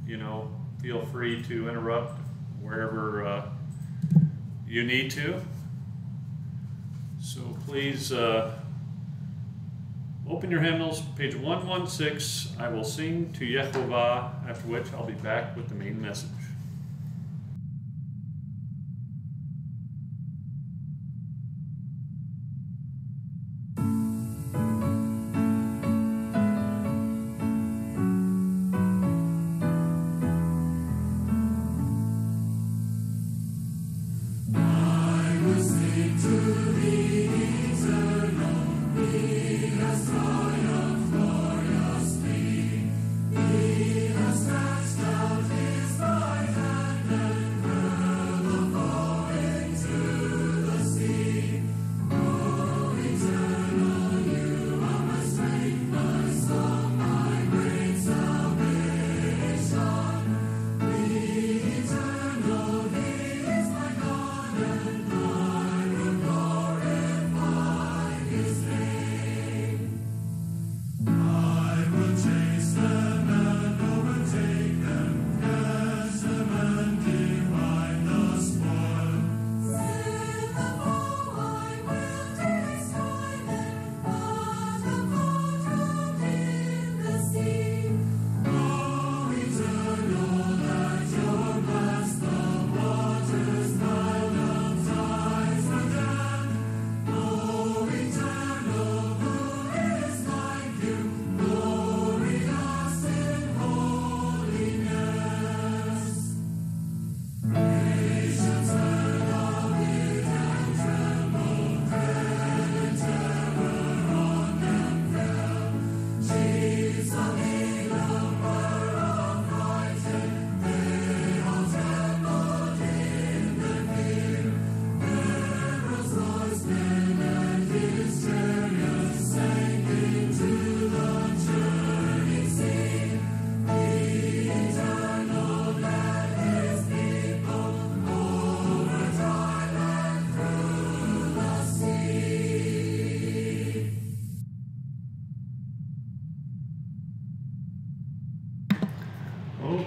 you know, feel free to interrupt wherever you need to. So please open your hymnals, page 116. I will sing to Yahuwah, after which I'll be back with the main message. He has snatched out his life.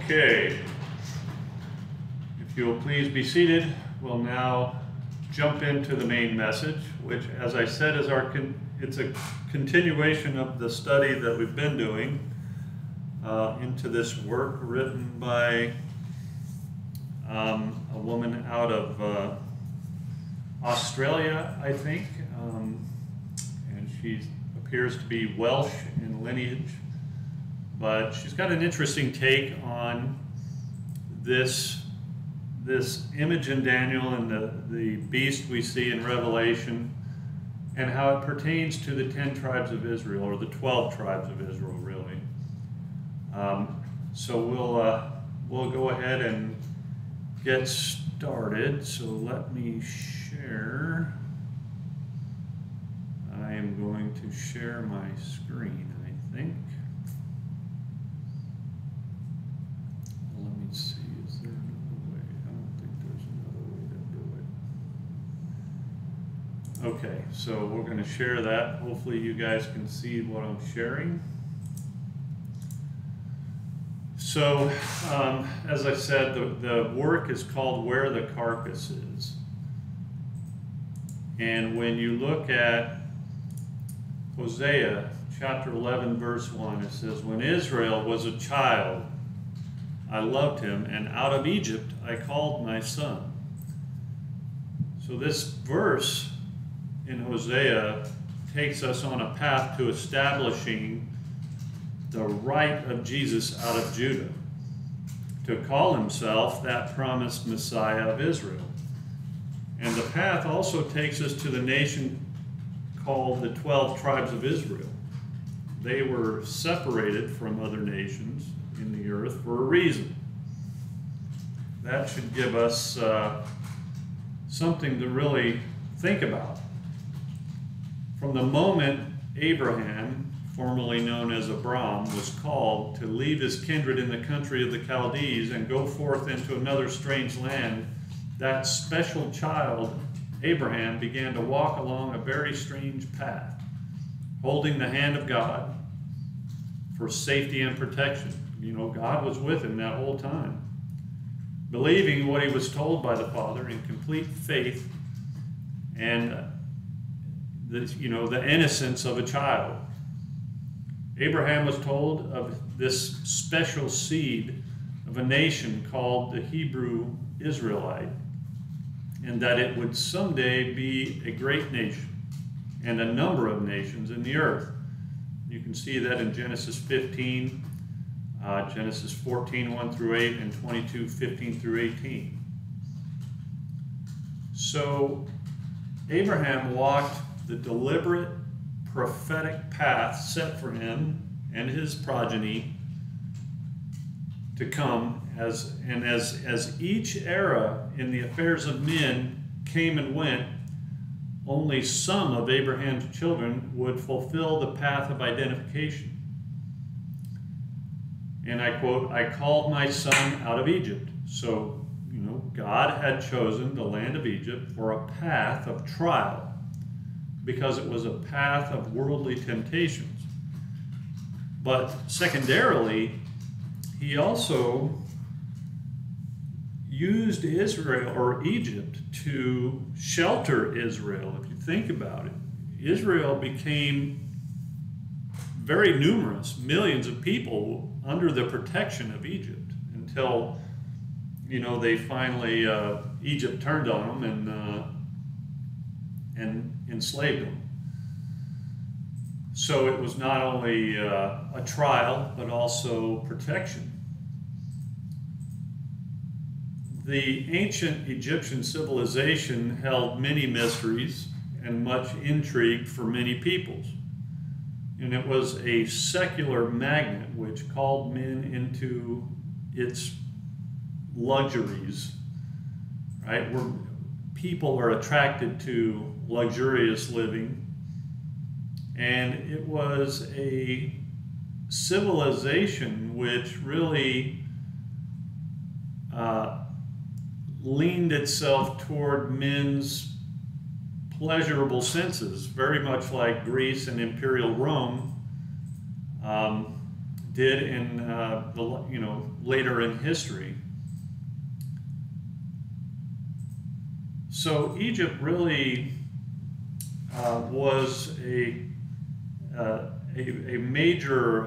Okay. If you will please be seated, we'll now jump into the main message, which, as I said, is it's a continuation of the study that we've been doing into this work written by a woman out of Australia, I think, and she appears to be Welsh in lineage, but she's got an interesting take on this image in Daniel and the beast we see in Revelation, and how it pertains to the 10 tribes of Israel, or the 12 tribes of Israel, really. So we'll go ahead and get started. So let me share. I am going to share my screen, I think. Let me see, is there another way? I don't think there's another way to do it. Okay, so we're going to share that. Hopefully you guys can see what I'm sharing. So, as I said, the work is called Where the Carcass Is. And when you look at Hosea chapter 11, verse 1, it says, "When Israel was a child, I loved him, and out of Egypt I called my son." So this verse in Hosea takes us on a path to establishing the right of Jesus out of Judah to call himself that promised Messiah of Israel. And the path also takes us to the nation called the 12 tribes of Israel. They were separated from other nations in the earth for a reason. That should give us something to really think about. From the moment Abraham, formerly known as Abram, was called to leave his kindred in the country of the Chaldees and go forth into another strange land, that special child, Abraham, began to walk along a very strange path, holding the hand of God for safety and protection. You know, God was with him that whole time, believing what he was told by the Father in complete faith and the innocence of a child. Abraham was told of this special seed of a nation called the Hebrew Israelite, and that it would someday be a great nation and a number of nations in the earth. You can see that in Genesis 15, Genesis 14, 1 through 8, and 22, 15 through 18. So Abraham walked the deliberate prophetic path set for him and his progeny to come, as each era in the affairs of men came and went, only some of Abraham's children would fulfill the path of identification. And I quote, "I called my son out of Egypt." So, God had chosen the land of Egypt for a path of trial, because it was a path of worldly temptations. But secondarily, he also used Israel or Egypt to shelter Israel. If you think about it, Israel became very numerous, millions of people under the protection of Egypt, until they finally Egypt turned on them and enslaved them. So it was not only a trial, but also protection. The ancient Egyptian civilization held many mysteries and much intrigue for many peoples. And it was a secular magnet which called men into its luxuries, right? Where people are attracted to luxurious living. And it was a civilization which really leaned itself toward men's pleasurable senses, very much like Greece and Imperial Rome. did in later in history. So Egypt really was a major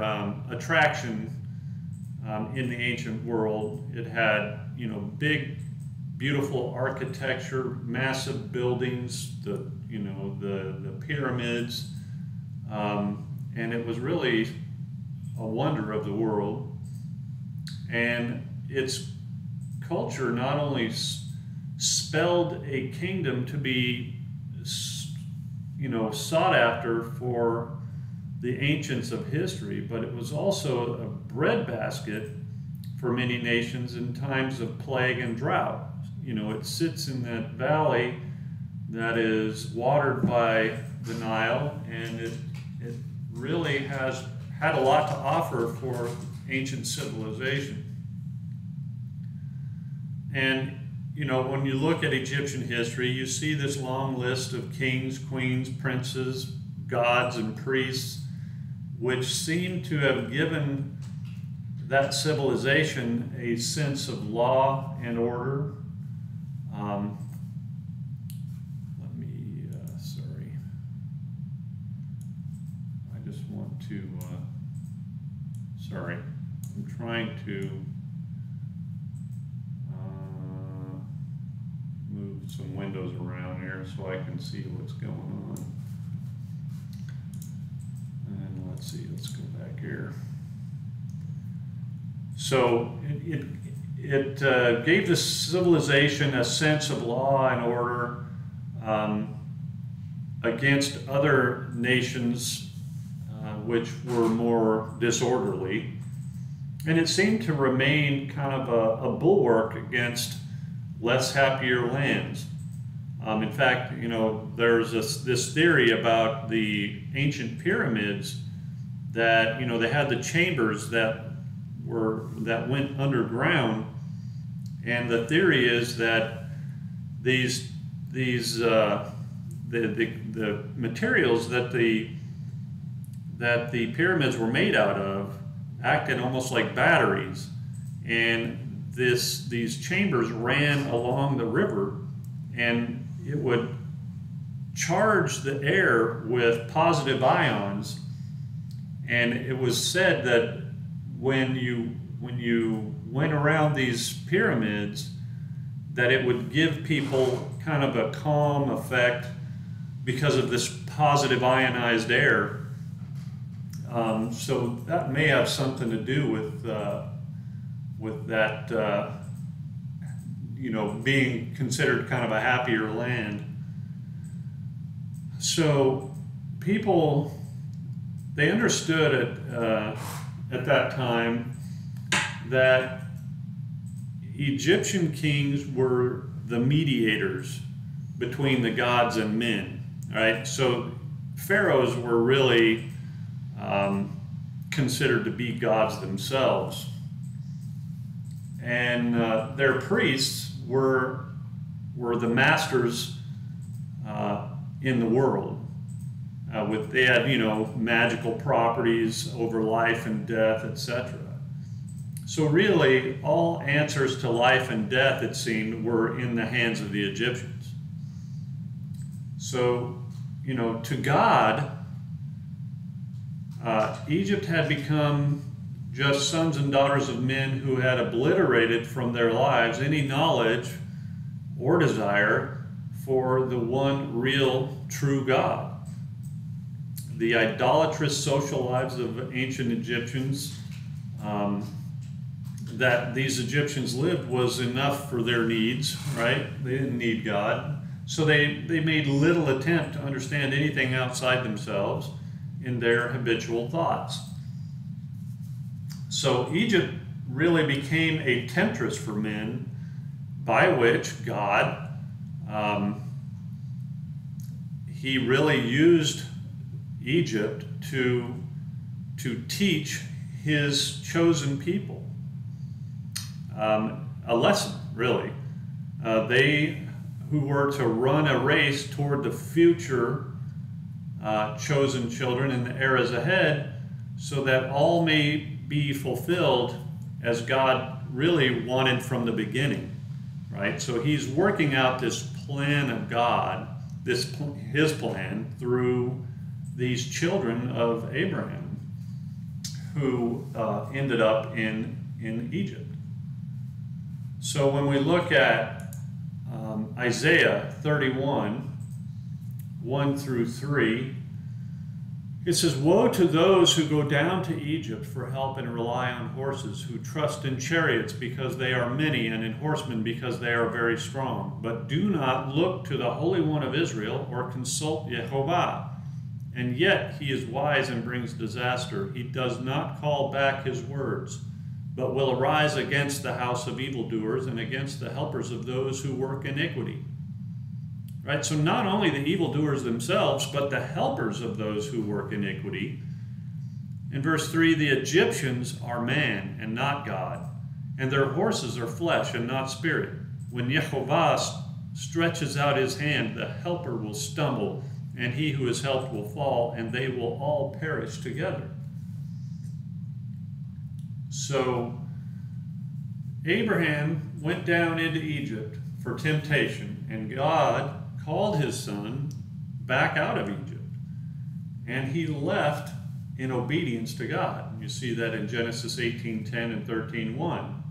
attraction in the ancient world. It had, big, beautiful architecture, massive buildings, the pyramids, and it was really a wonder of the world. And its culture not only spelled a kingdom to be, sought after for the ancients of history, but it was also a breadbasket for many nations in times of plague and drought. It sits in that valley that is watered by the Nile, and it really has had a lot to offer for ancient civilization. And when you look at Egyptian history, you see this long list of kings, queens, princes, gods, and priests, which seem to have given that civilization a sense of law and order. Sorry. I just want to, sorry, I'm trying to move some windows around here so I can see what's going on. And let's see, let's go back here. So it gave the civilization a sense of law and order against other nations which were more disorderly. And it seemed to remain kind of a bulwark against less happier lands. In fact, there's this theory about the ancient pyramids that, they had the chambers that went underground, and the theory is that the materials that the pyramids were made out of acted almost like batteries, and these chambers ran along the river, and it would charge the air with positive ions. And it was said that when you went around these pyramids, that it would give people kind of a calm effect because of this positive ionized air. So that may have something to do with that, being considered kind of a happier land. So people, they understood at that time that Egyptian kings were the mediators between the gods and men, right? So pharaohs were really considered to be gods themselves. And their priests were the masters in the world. They had, magical properties over life and death, etc. So really, all answers to life and death, it seemed, were in the hands of the Egyptians. So, to God, Egypt had become just sons and daughters of men who had obliterated from their lives any knowledge or desire for the one real true God. The idolatrous social lives of ancient Egyptians that these Egyptians lived was enough for their needs, right? They didn't need God. So they made little attempt to understand anything outside themselves in their habitual thoughts. So Egypt really became a temptress for men, by which God, he really used Egypt to teach his chosen people a lesson, really. They who were to run a race toward the future chosen children in the eras ahead, so that all may be fulfilled as God really wanted from the beginning, right? So he's working out this plan of God, his plan through these children of Abraham who ended up in Egypt. So when we look at Isaiah 31, 1 through 3, it says, "Woe to those who go down to Egypt for help and rely on horses, who trust in chariots because they are many, and in horsemen because they are very strong. But do not look to the Holy One of Israel or consult Yahuwah. And yet he is wise and brings disaster. He does not call back his words, but will arise against the house of evildoers and against the helpers of those who work iniquity." Right? So not only the evildoers themselves, but the helpers of those who work iniquity. In verse 3, "The Egyptians are man and not God, and their horses are flesh and not spirit. When Yahuwah stretches out his hand, the helper will stumble, and he who is helped will fall, and they will all perish together." So Abraham went down into Egypt for temptation, and God called his son back out of Egypt, and he left in obedience to God. You see that in Genesis 18:10 and 13:1.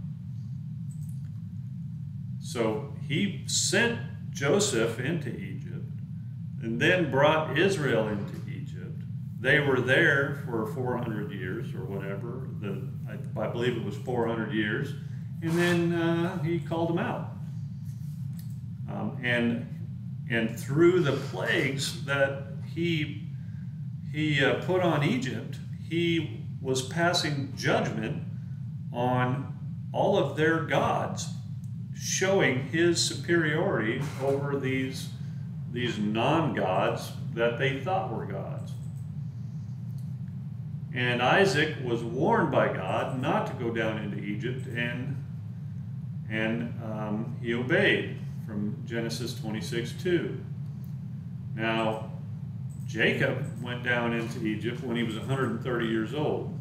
So he sent Joseph into Egypt and then brought Israel into Egypt. They were there for 400 years or whatever. I believe it was 400 years. And then he called them out. And through the plagues that he put on Egypt, he was passing judgment on all of their gods, showing his superiority over these non-gods that they thought were gods. And Isaac was warned by God not to go down into Egypt, and he obeyed, from Genesis 26:2. Now, Jacob went down into Egypt when he was 130 years old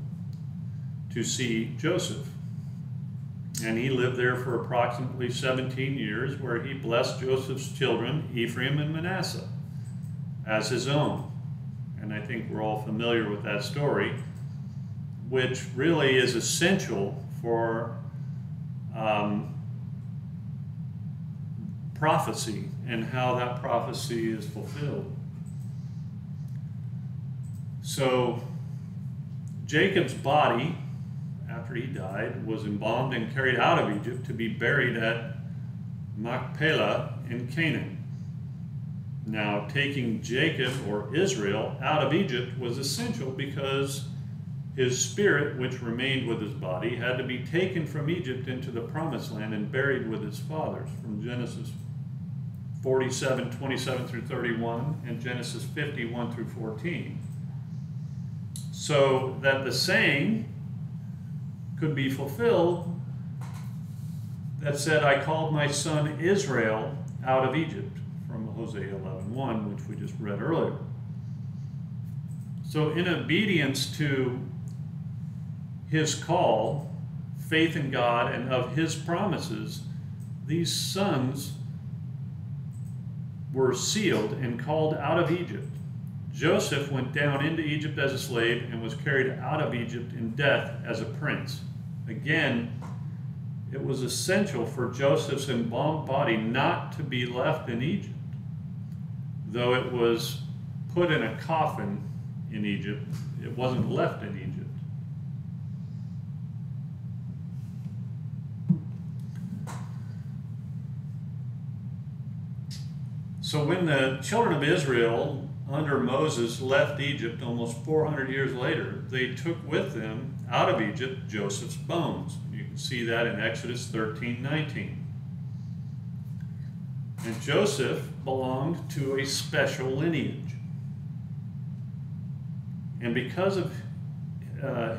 to see Joseph. And he lived there for approximately 17 years, where he blessed Joseph's children, Ephraim and Manasseh, as his own. And I think we're all familiar with that story, which really is essential for prophecy and how that prophecy is fulfilled. So Jacob's body, after he died, was embalmed and carried out of Egypt to be buried at Machpelah in Canaan. Now, taking Jacob, or Israel, out of Egypt was essential because his spirit, which remained with his body, had to be taken from Egypt into the promised land and buried with his fathers, from Genesis 47:27 through 31 and Genesis 51 through 14. So that the saying could be fulfilled that said, "I called my son Israel out of Egypt," from Hosea 11:1, which we just read earlier. So in obedience to his call, faith in God, and of his promises, these sons were sealed and called out of Egypt. Joseph went down into Egypt as a slave and was carried out of Egypt in death as a prince. Again, it was essential for Joseph's embalmed body not to be left in Egypt, though it was put in a coffin in Egypt. It wasn't left in Egypt. So when the children of Israel under Moses left Egypt almost 400 years later, they took with them out of Egypt Joseph's bones. You can see that in Exodus 13:19. And Joseph belonged to a special lineage. And because of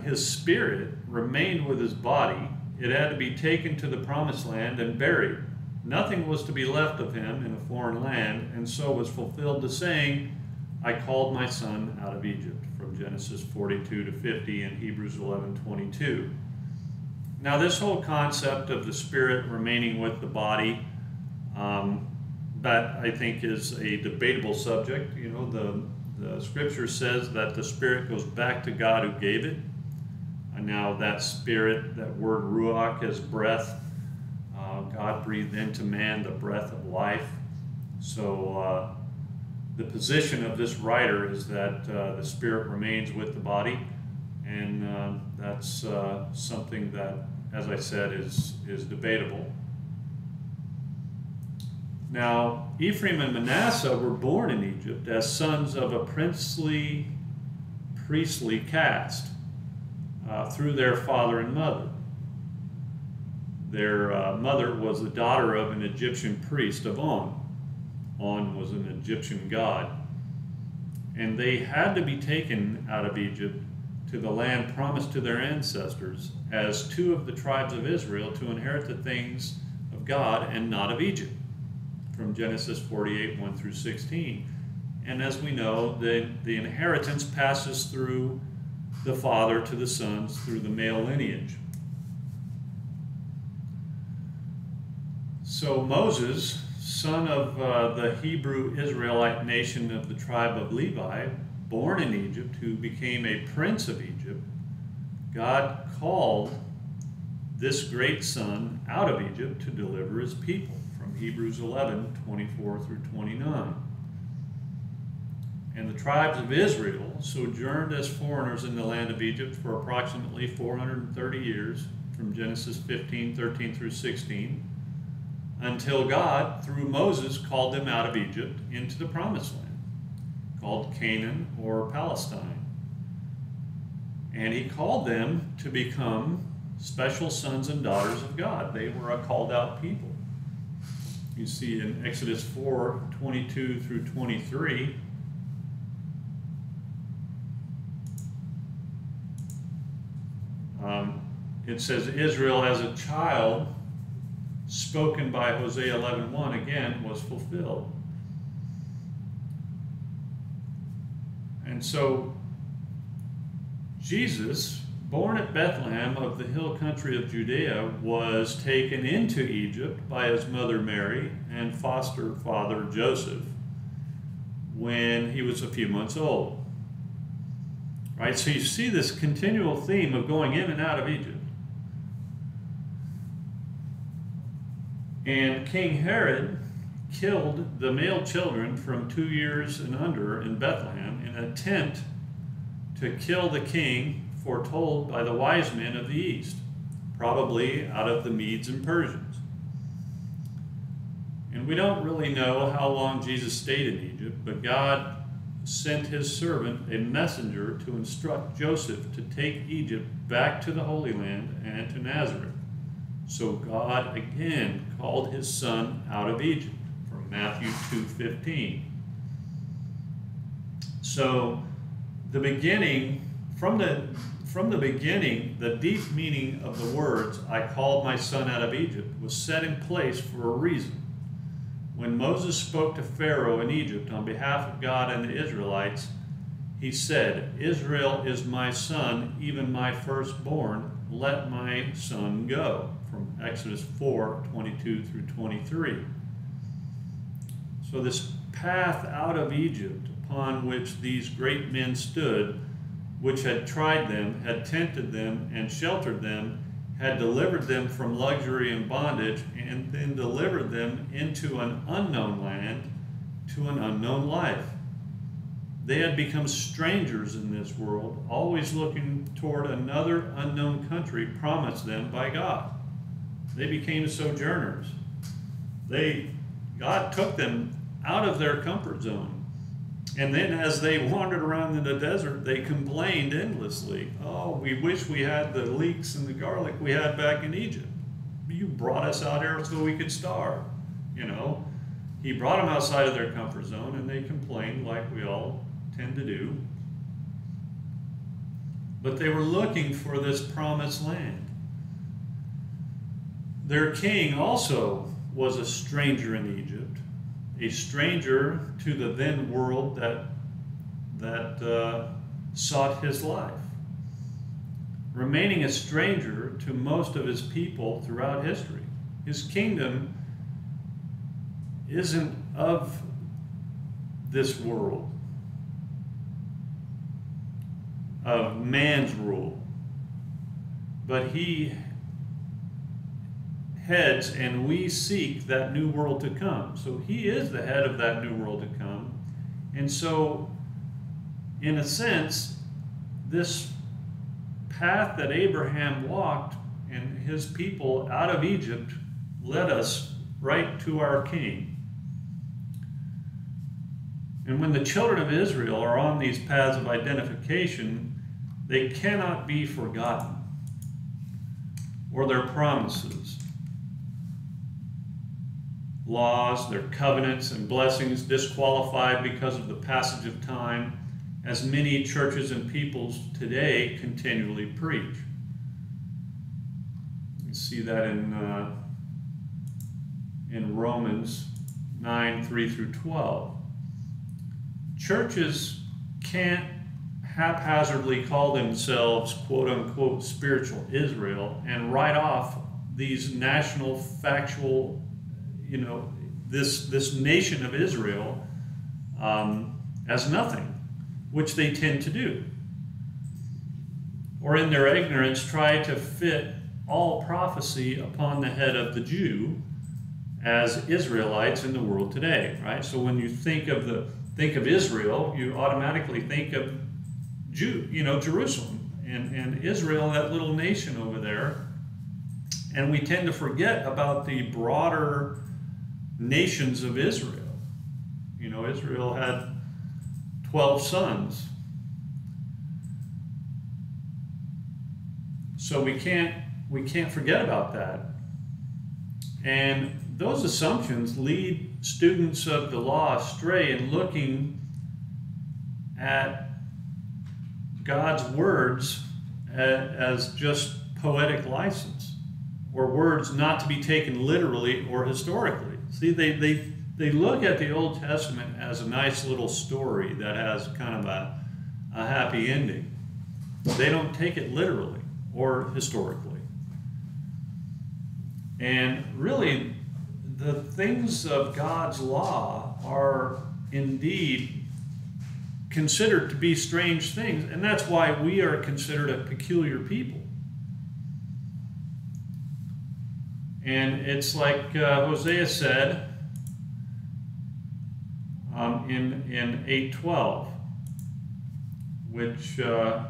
his spirit remained with his body, it had to be taken to the promised land and buried. Nothing was to be left of him in a foreign land, and so was fulfilled the saying, I called my son out of Egypt, from Genesis 42 to 50 and Hebrews 11:22. Now, this whole concept of the spirit remaining with the body, that I think is a debatable subject. You know, the scripture says that the spirit goes back to God who gave it. And now that spirit, that word ruach, is breath. God breathed into man the breath of life. So the position of this writer is that the spirit remains with the body. And that's something that, as I said, is debatable. Now, Ephraim and Manasseh were born in Egypt as sons of a priestly caste through their father and mother. Their mother was the daughter of an Egyptian priest of On. On was an Egyptian god. And they had to be taken out of Egypt to the land promised to their ancestors as two of the tribes of Israel to inherit the things of God and not of Egypt, from Genesis 48, 1 through 16. And as we know, the inheritance passes through the father to the sons through the male lineage. So Moses, son of the Hebrew Israelite nation of the tribe of Levi, born in Egypt, who became a prince of Egypt, God called this great son out of Egypt to deliver his people, from Hebrews 11, 24 through 29. And the tribes of Israel sojourned as foreigners in the land of Egypt for approximately 430 years, from Genesis 15, 13 through 16, until God, through Moses, called them out of Egypt into the promised land, called Canaan or Palestine. And he called them to become special sons and daughters of God. They were a called out people. You see in Exodus 4, 22 through 23, it says, Israel as a child, spoken by Hosea 11:1, again, was fulfilled. And so Jesus, born at Bethlehem of the hill country of Judea, was taken into Egypt by his mother Mary and foster father Joseph when he was a few months old. Right? So you see this continual theme of going in and out of Egypt. And King Herod killed the male children from 2 years and under in Bethlehem in an attempt to kill the king foretold by the wise men of the east, probably out of the Medes and Persians. And we don't really know how long Jesus stayed in Egypt, but God sent his servant a messenger to instruct Joseph to take Egypt back to the Holy Land and to Nazareth. So God again called his son out of Egypt, from Matthew 2:15. So the beginning, from the beginning, the deep meaning of the words, I called my son out of Egypt, was set in place for a reason. When Moses spoke to Pharaoh in Egypt on behalf of God and the Israelites, he said, Israel is my son, even my firstborn, let my son go, from Exodus 4, 22 through 23. So this path out of Egypt upon which these great men stood, which had tried them, had tempted them, and sheltered them, had delivered them from luxury and bondage, and then delivered them into an unknown land, to an unknown life. They had become strangers in this world, always looking toward another unknown country promised them by God. They became sojourners. God took them out of their comfort zone. And then as they wandered around in the desert, they complained endlessly. Oh, we wish we had the leeks and the garlic we had back in Egypt. You brought us out here so we could starve. You know, he brought them outside of their comfort zone, and they complained like we all tend to do. But they were looking for this promised land. Their king also was a stranger in Egypt, a stranger to the then world that that sought his life, remaining a stranger to most of his people throughout history. His kingdom isn't of this world, of man's rule, but he heads and we seek that new world to come. So he is the head of that new world to come. And so, in a sense, this path that Abraham walked and his people out of Egypt led us right to our king. And when the children of Israel are on these paths of identification, they cannot be forgotten, or their promises, laws, their covenants and blessings disqualified because of the passage of time, as many churches and peoples today continually preach. You see that in Romans 9, 3 through 12. Churches can't haphazardly call themselves quote-unquote spiritual Israel and write off these national factual, this nation of Israel as nothing, which they tend to do. Or in their ignorance try to fit all prophecy upon the head of the Jew as Israelites in the world today, right? So when you think of Israel, you automatically think of Jerusalem and Israel, that little nation over there. And we tend to forget about the broader nations of Israel. Israel had 12 sons. So we can't forget about that. And those assumptions lead students of the law astray in looking at God's words as just poetic license, or words not to be taken literally or historically. See, they look at the Old Testament as a nice little story that has kind of a happy ending. They don't take it literally or historically. And really, the things of God's law are indeed considered to be strange things, and that's why we are considered a peculiar people. And it's like Hosea said in 8:12, which I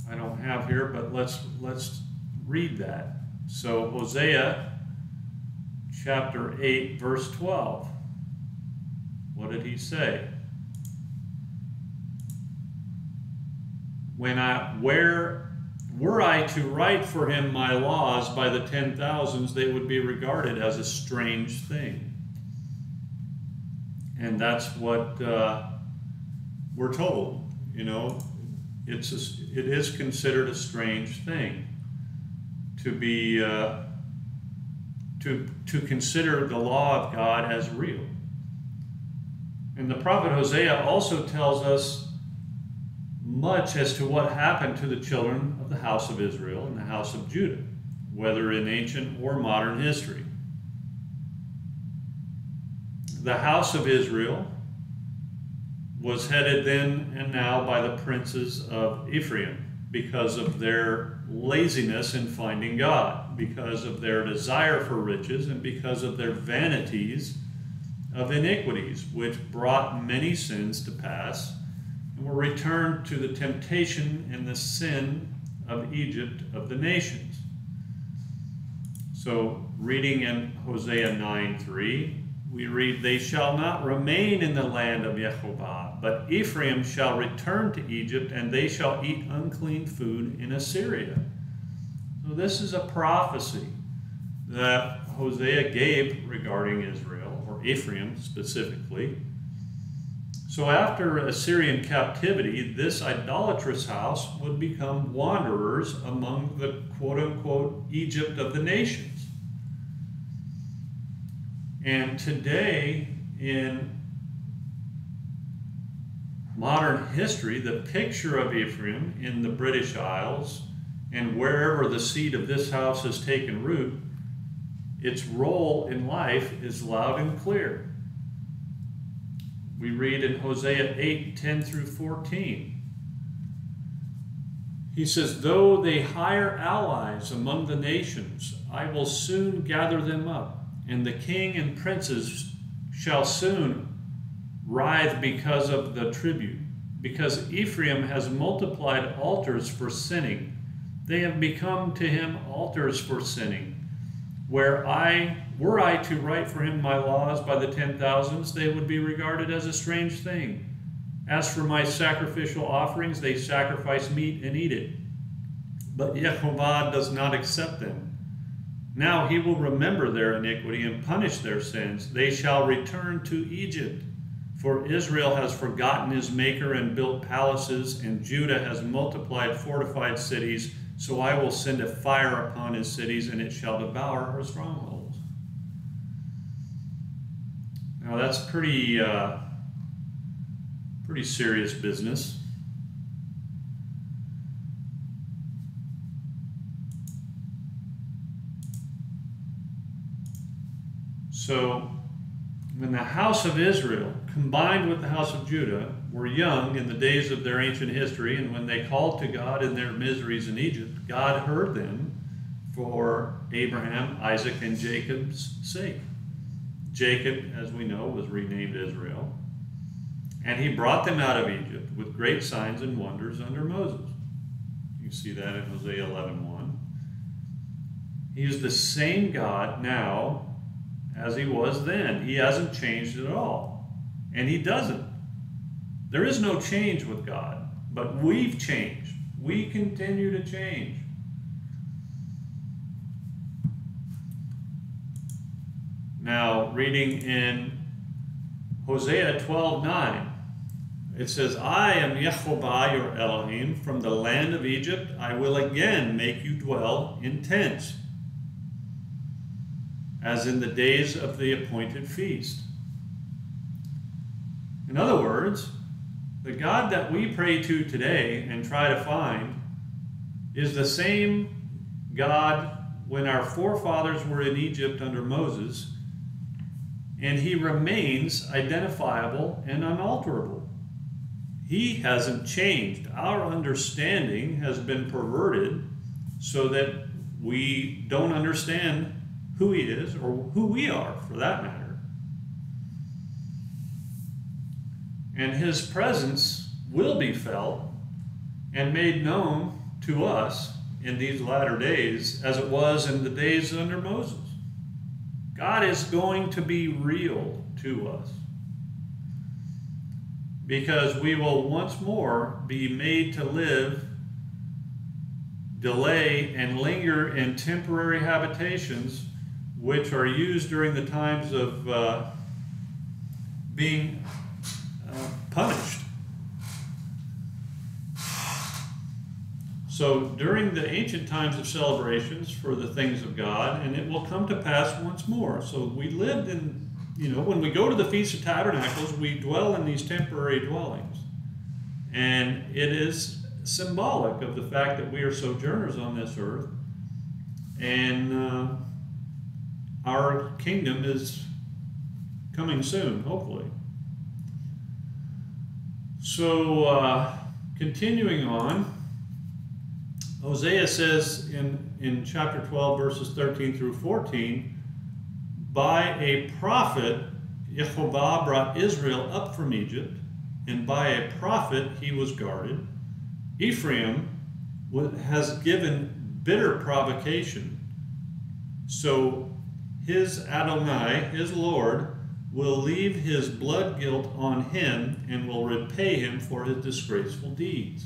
don't have here, but let's read that. So Hosea chapter 8, verse 12. What did he say? Were I to write for him my laws by the 10,000s, they would be regarded as a strange thing. And that's what we're told. It is considered a strange thing to be to consider the law of God as real. And the prophet Hosea also tells us much as to what happened to the children of the house of Israel and the house of Judah, whether in ancient or modern history. The house of Israel was headed then and now by the princes of Ephraim because of their laziness in finding God, because of their desire for riches, and because of their vanities of iniquities, which brought many sins to pass, and were returned to the temptation and the sin of Egypt of the nations. So reading in Hosea 9:3, we read, "They shall not remain in the land of Yahuwah, but Ephraim shall return to Egypt, and they shall eat unclean food in Assyria." So this is a prophecy that Hosea gave regarding Israel, or Ephraim specifically. So after Assyrian captivity, this idolatrous house would become wanderers among the quote-unquote Egypt of the nations. And today in modern history, the picture of Ephraim in the British Isles and wherever the seed of this house has taken root, its role in life is loud and clear. We read in Hosea 8:10 through 14. He says, though they hire allies among the nations, I will soon gather them up, and the king and princes shall soon writhe because of the tribute. Because Ephraim has multiplied altars for sinning, they have become to him altars for sinning. Were I to write for him my laws by the 10,000s, they would be regarded as a strange thing. As for my sacrificial offerings, they sacrifice meat and eat it. But Yahuwah does not accept them. Now he will remember their iniquity and punish their sins. They shall return to Egypt. For Israel has forgotten his maker and built palaces, and Judah has multiplied fortified cities. So I will send a fire upon his cities, and it shall devour her strongholds. Now that's pretty serious business. So when the house of Israel combined with the house of Judah were young in the days of their ancient history, and when they called to God in their miseries in Egypt, God heard them for Abraham, Isaac, and Jacob's sake. Jacob, as we know, was renamed Israel. And he brought them out of Egypt with great signs and wonders under Moses. You see that in Hosea 11:1. He is the same God now as he was then. He hasn't changed at all. And he doesn't. There is no change with God, but we've changed. We continue to change. Now, reading in Hosea 12:9, it says, I am Yahuwah your Elohim. From the land of Egypt I will again make you dwell in tents, as in the days of the appointed feast. In other words, the God that we pray to today and try to find is the same God when our forefathers were in Egypt under Moses, and he remains identifiable and unalterable. He hasn't changed. Our understanding has been perverted so that we don't understand who he is or who we are, for that matter. And his presence will be felt and made known to us in these latter days as it was in the days under Moses. God is going to be real to us because we will once more be made to live, delay, and linger in temporary habitations which are used during the times of being punished. So during the ancient times of celebrations for the things of God, and it will come to pass once more. So we lived in, when we go to the Feast of Tabernacles, we dwell in these temporary dwellings. And it is symbolic of the fact that we are sojourners on this earth, and our kingdom is coming soon, hopefully. So continuing on, Hosea says in chapter 12, verses 13 through 14, by a prophet, Yahuwah brought Israel up from Egypt, and by a prophet he was guarded. Ephraim has given bitter provocation, so his Adonai, his Lord, will leave his blood guilt on him and will repay him for his disgraceful deeds.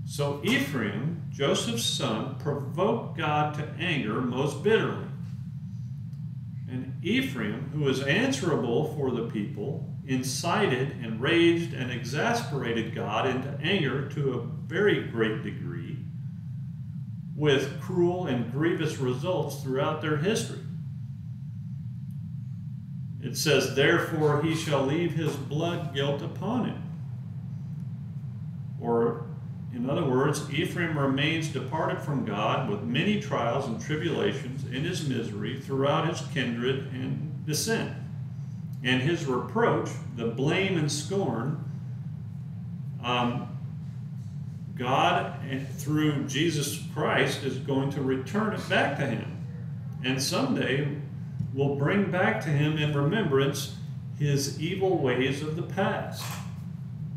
So Ephraim, Joseph's son, provoked God to anger most bitterly. And Ephraim, who is answerable for the people, incited and raged and exasperated God into anger to a very great degree, with cruel and grievous results throughout their history. It says, therefore he shall leave his blood guilt upon him. Or, in other words, Ephraim remains departed from God with many trials and tribulations in his misery throughout his kindred and descent. And his reproach, the blame and scorn, God, through Jesus Christ, is going to return it back to him. And someday will bring back to him in remembrance his evil ways of the past.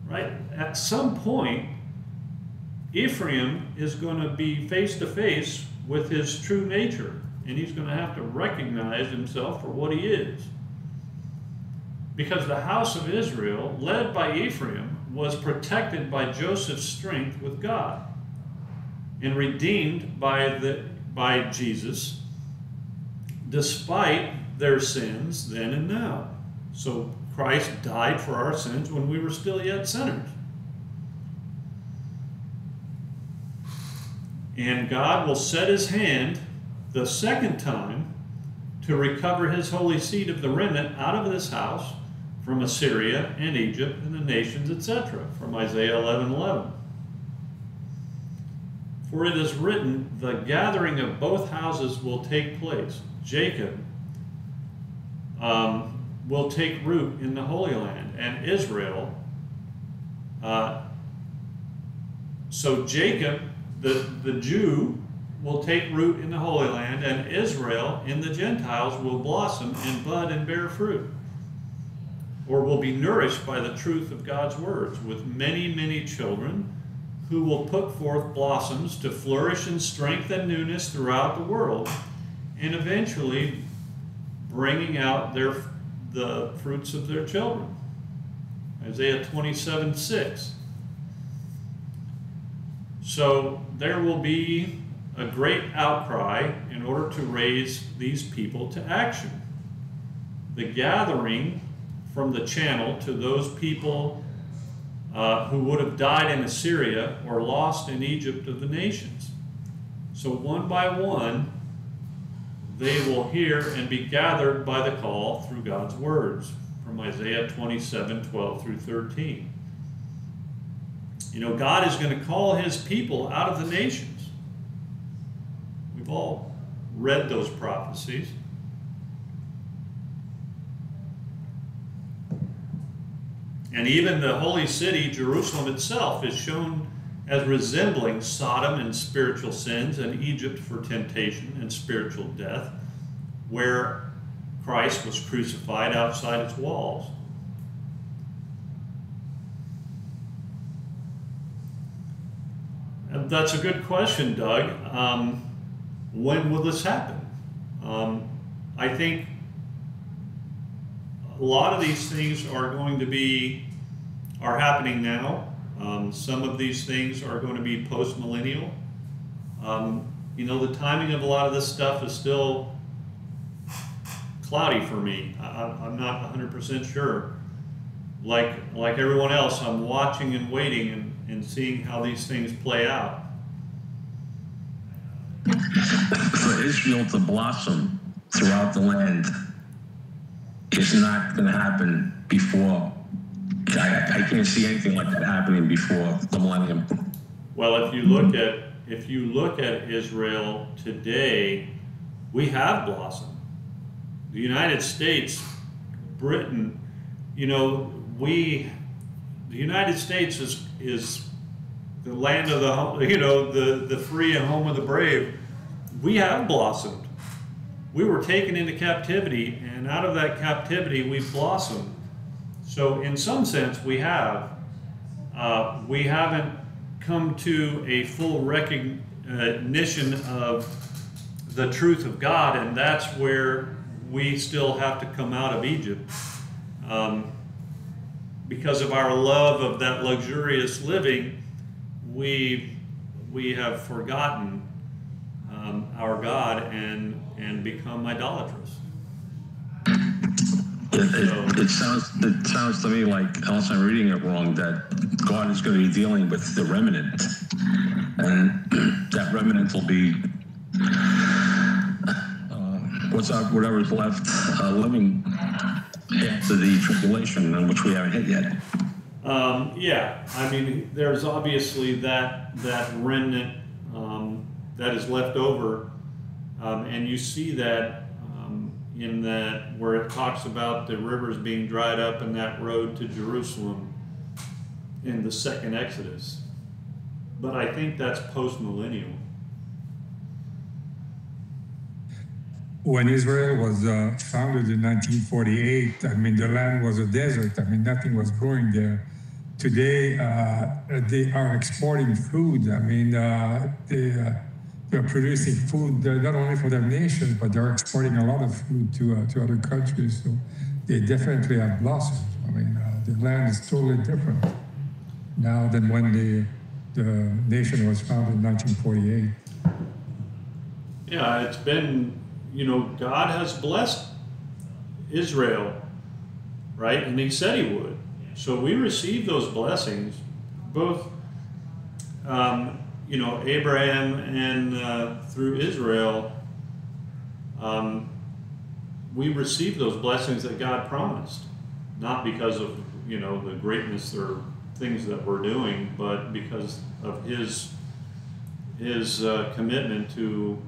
Right? At some point, Ephraim is going to be face to face with his true nature, and he's going to have to recognize himself for what he is. Because the house of Israel, led by Ephraim, was protected by Joseph's strength with God and redeemed by Jesus, despite their sins then and now. So Christ died for our sins when we were still yet sinners. And God will set his hand the second time to recover his holy seed of the remnant out of this house from Assyria and Egypt and the nations, etc., from Isaiah 11:11. For it is written, the gathering of both houses will take place. Jacob will take root in the Holy Land, and Israel. So Jacob, the Jew, will take root in the Holy Land, and Israel in the Gentiles will blossom and bud and bear fruit, or will be nourished by the truth of God's words, with many, many children who will put forth blossoms to flourish in strength and newness throughout the world, and eventually bringing out the fruits of their children. Isaiah 27:6. So there will be a great outcry in order to raise these people to action. The gathering from the channel to those people who would have died in Assyria or lost in Egypt of the nations. So one by one, they will hear and be gathered by the call through God's words, from Isaiah 27:12 through 13. You know, God is going to call his people out of the nations. We've all read those prophecies. And even the holy city, Jerusalem itself, is shown as resembling Sodom in spiritual sins and Egypt for temptation and spiritual death, where Christ was crucified outside its walls. And that's a good question, Doug. When will this happen? I think a lot of these things are happening now. Some of these things are going to be post-millennial. You know, the timing of a lot of this stuff is still cloudy for me. I'm not 100% sure. Like everyone else, I'm watching and waiting and seeing how these things play out. For Israel to blossom throughout the land is not going to happen before. I can't see anything like that happening before the millennium. Well, if you look at Israel today, we have blossomed. The United States, Britain, you know, the United States is the land of the free and home of the brave. We have blossomed. We were taken into captivity, and out of that captivity, we've blossomed. So in some sense, we have. We haven't come to a full recognition of the truth of God, and that's where we still have to come out of Egypt. Because of our love of that luxurious living, we have forgotten our God and become idolatrous. It sounds to me like, unless I'm reading it wrong, that God is going to be dealing with the remnant, and that remnant will be whatever's left living after the tribulation, which we haven't hit yet. Yeah, I mean, there's obviously that remnant that is left over, and you see that in that where it talks about the rivers being dried up in that road to Jerusalem in the second Exodus. But I think that's post-millennial. When Israel was founded in 1948, I mean, the land was a desert. I mean, nothing was growing there. Today, they are exporting food. I mean, they're producing food not only for their nation, but they're exporting a lot of food to other countries. So they definitely have blossomed. I mean, the land is totally different now than when the nation was founded in 1948. Yeah, it's been, you know, God has blessed Israel, right? And he said he would. So we receive those blessings, both, you know, Abraham and through Israel, we receive those blessings that God promised, not because of, you know, the greatness or things that we're doing, but because of his commitment to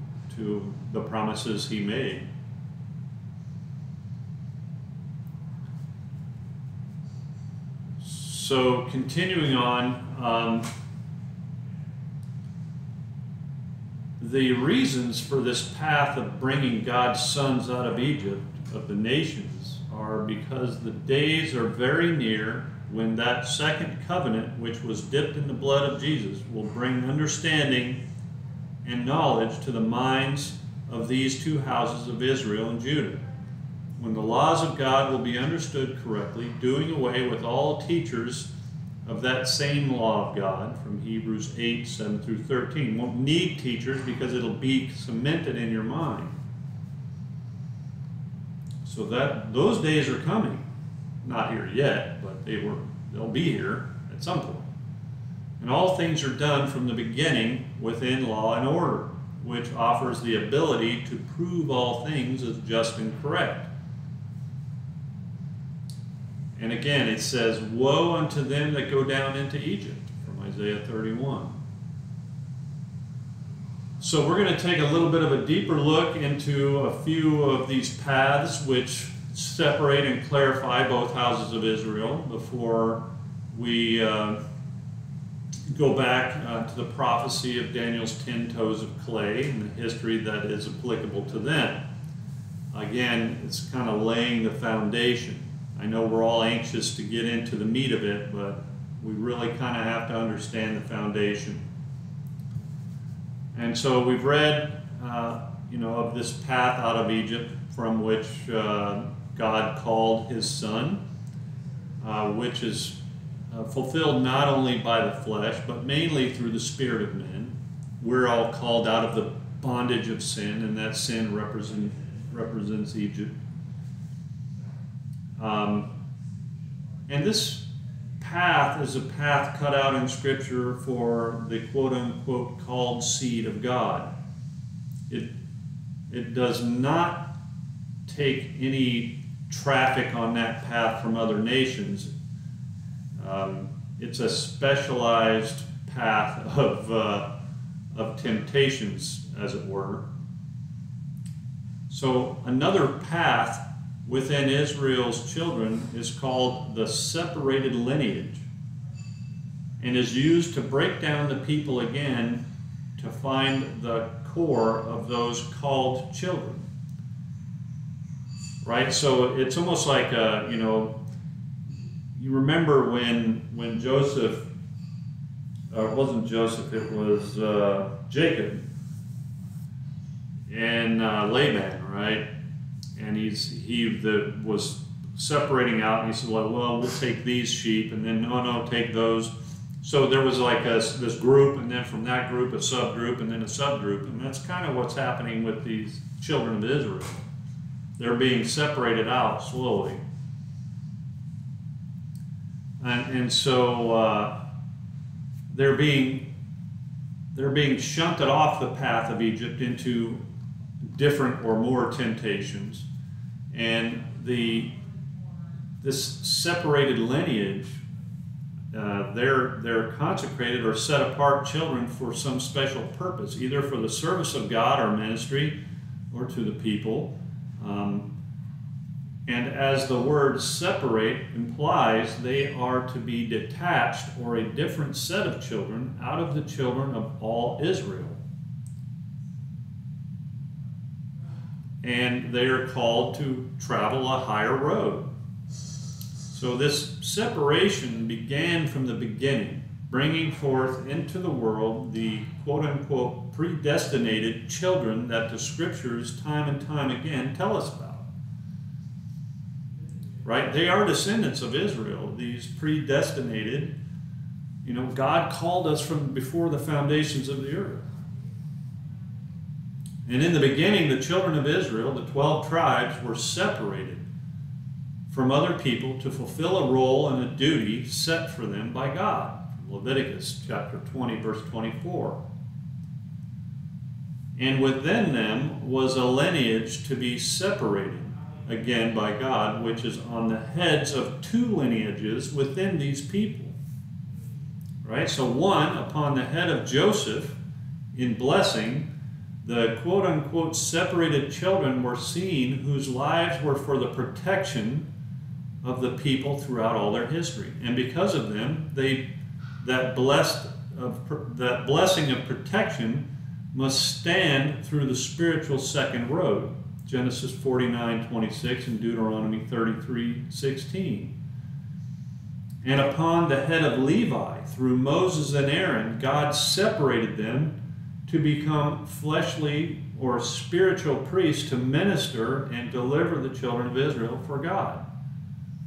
the promises he made. So continuing on, the reasons for this path of bringing God's sons out of Egypt, of the nations, are because the days are very near when that second covenant, which was dipped in the blood of Jesus, will bring understanding and knowledge to the minds of these two houses of Israel and Judah. When the laws of God will be understood correctly, doing away with all teachers of that same law of God, from Hebrews 8, 7 through 13. Won't need teachers because it'll be cemented in your mind. So that those days are coming. Not here yet, but they'll be here at some point. And all things are done from the beginning within law and order, which offers the ability to prove all things as just and correct. And again, it says, woe unto them that go down into Egypt, from Isaiah 31. So we're going to take a little bit of a deeper look into a few of these paths which separate and clarify both houses of Israel before we go back to the prophecy of Daniel's 10 toes of clay and the history that is applicable to them. Again, it's kind of laying the foundation. I know we're all anxious to get into the meat of it, but we really kind of have to understand the foundation. And so we've read, you know, of this path out of Egypt from which God called his son, which is fulfilled not only by the flesh, but mainly through the spirit of men. We're all called out of the bondage of sin, and that sin represents Egypt. And this path is a path cut out in Scripture for the quote-unquote called seed of God. It does not take any traffic on that path from other nations. It's a specialized path of temptations, as it were. So another path within Israel's children is called the separated lineage, and is used to break down the people again to find the core of those called children. Right? So it's almost like, you know, you remember when Joseph, or it wasn't Joseph, it was Jacob and Laban, right? And he was separating out, and he said, well, we'll take these sheep, and then no, take those. So there was like this group, and then from that group, a subgroup, and then a subgroup. And that's kind of what's happening with these children of Israel. They're being separated out slowly. And so they're being shunted off the path of Egypt into different or more temptations. And the this separated lineage, they're consecrated or set apart children for some special purpose, either for the service of God or ministry or to the people. And as the word separate implies, they are to be detached or a different set of children out of the children of all Israel. And they are called to travel a higher road. So this separation began from the beginning, bringing forth into the world the quote-unquote predestinated children that the scriptures time and time again tell us about. Right? They are descendants of Israel, these predestinated. You know, God called us from before the foundations of the earth. And in the beginning, the children of Israel, the 12 tribes, were separated from other people to fulfill a role and a duty set for them by God. Leviticus chapter 20, verse 24. And within them was a lineage to be separated again by God, which is on the heads of two lineages within these people. Right? So one upon the head of Joseph in blessing, the quote-unquote separated children were seen whose lives were for the protection of the people throughout all their history. And because of them, that blessing of protection must stand through the spiritual second road. Genesis 49:26 and Deuteronomy 33:16. And upon the head of Levi, through Moses and Aaron, God separated them to become fleshly or spiritual priests to minister and deliver the children of Israel for God.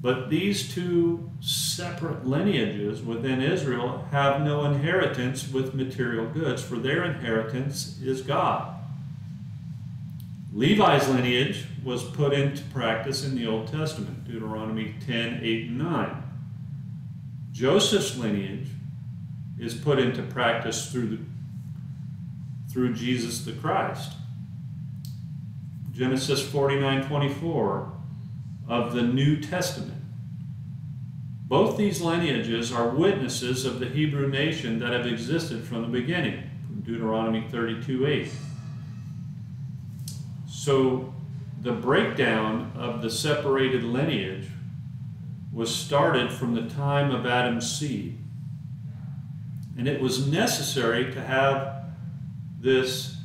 But these two separate lineages within Israel have no inheritance with material goods, for their inheritance is God. Levi's lineage was put into practice in the Old Testament, Deuteronomy 10:8 and 9. Joseph's lineage is put into practice through Jesus the Christ. Genesis 49:24 of the New Testament. Both these lineages are witnesses of the Hebrew nation that have existed from the beginning, from Deuteronomy 32:8. So the breakdown of the separated lineage was started from the time of Adam's seed. And it was necessary to have this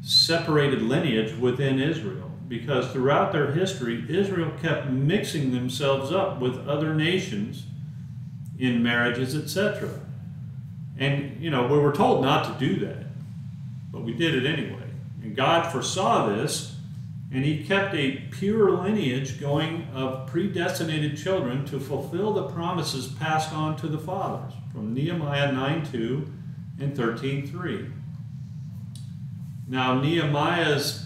separated lineage within Israel, because throughout their history, Israel kept mixing themselves up with other nations in marriages, etc. And, you know, we were told not to do that, but we did it anyway. And God foresaw this, and he kept a pure lineage going of predestinated children to fulfill the promises passed on to the fathers from Nehemiah 9:2 and 13:3. Now, Nehemiah's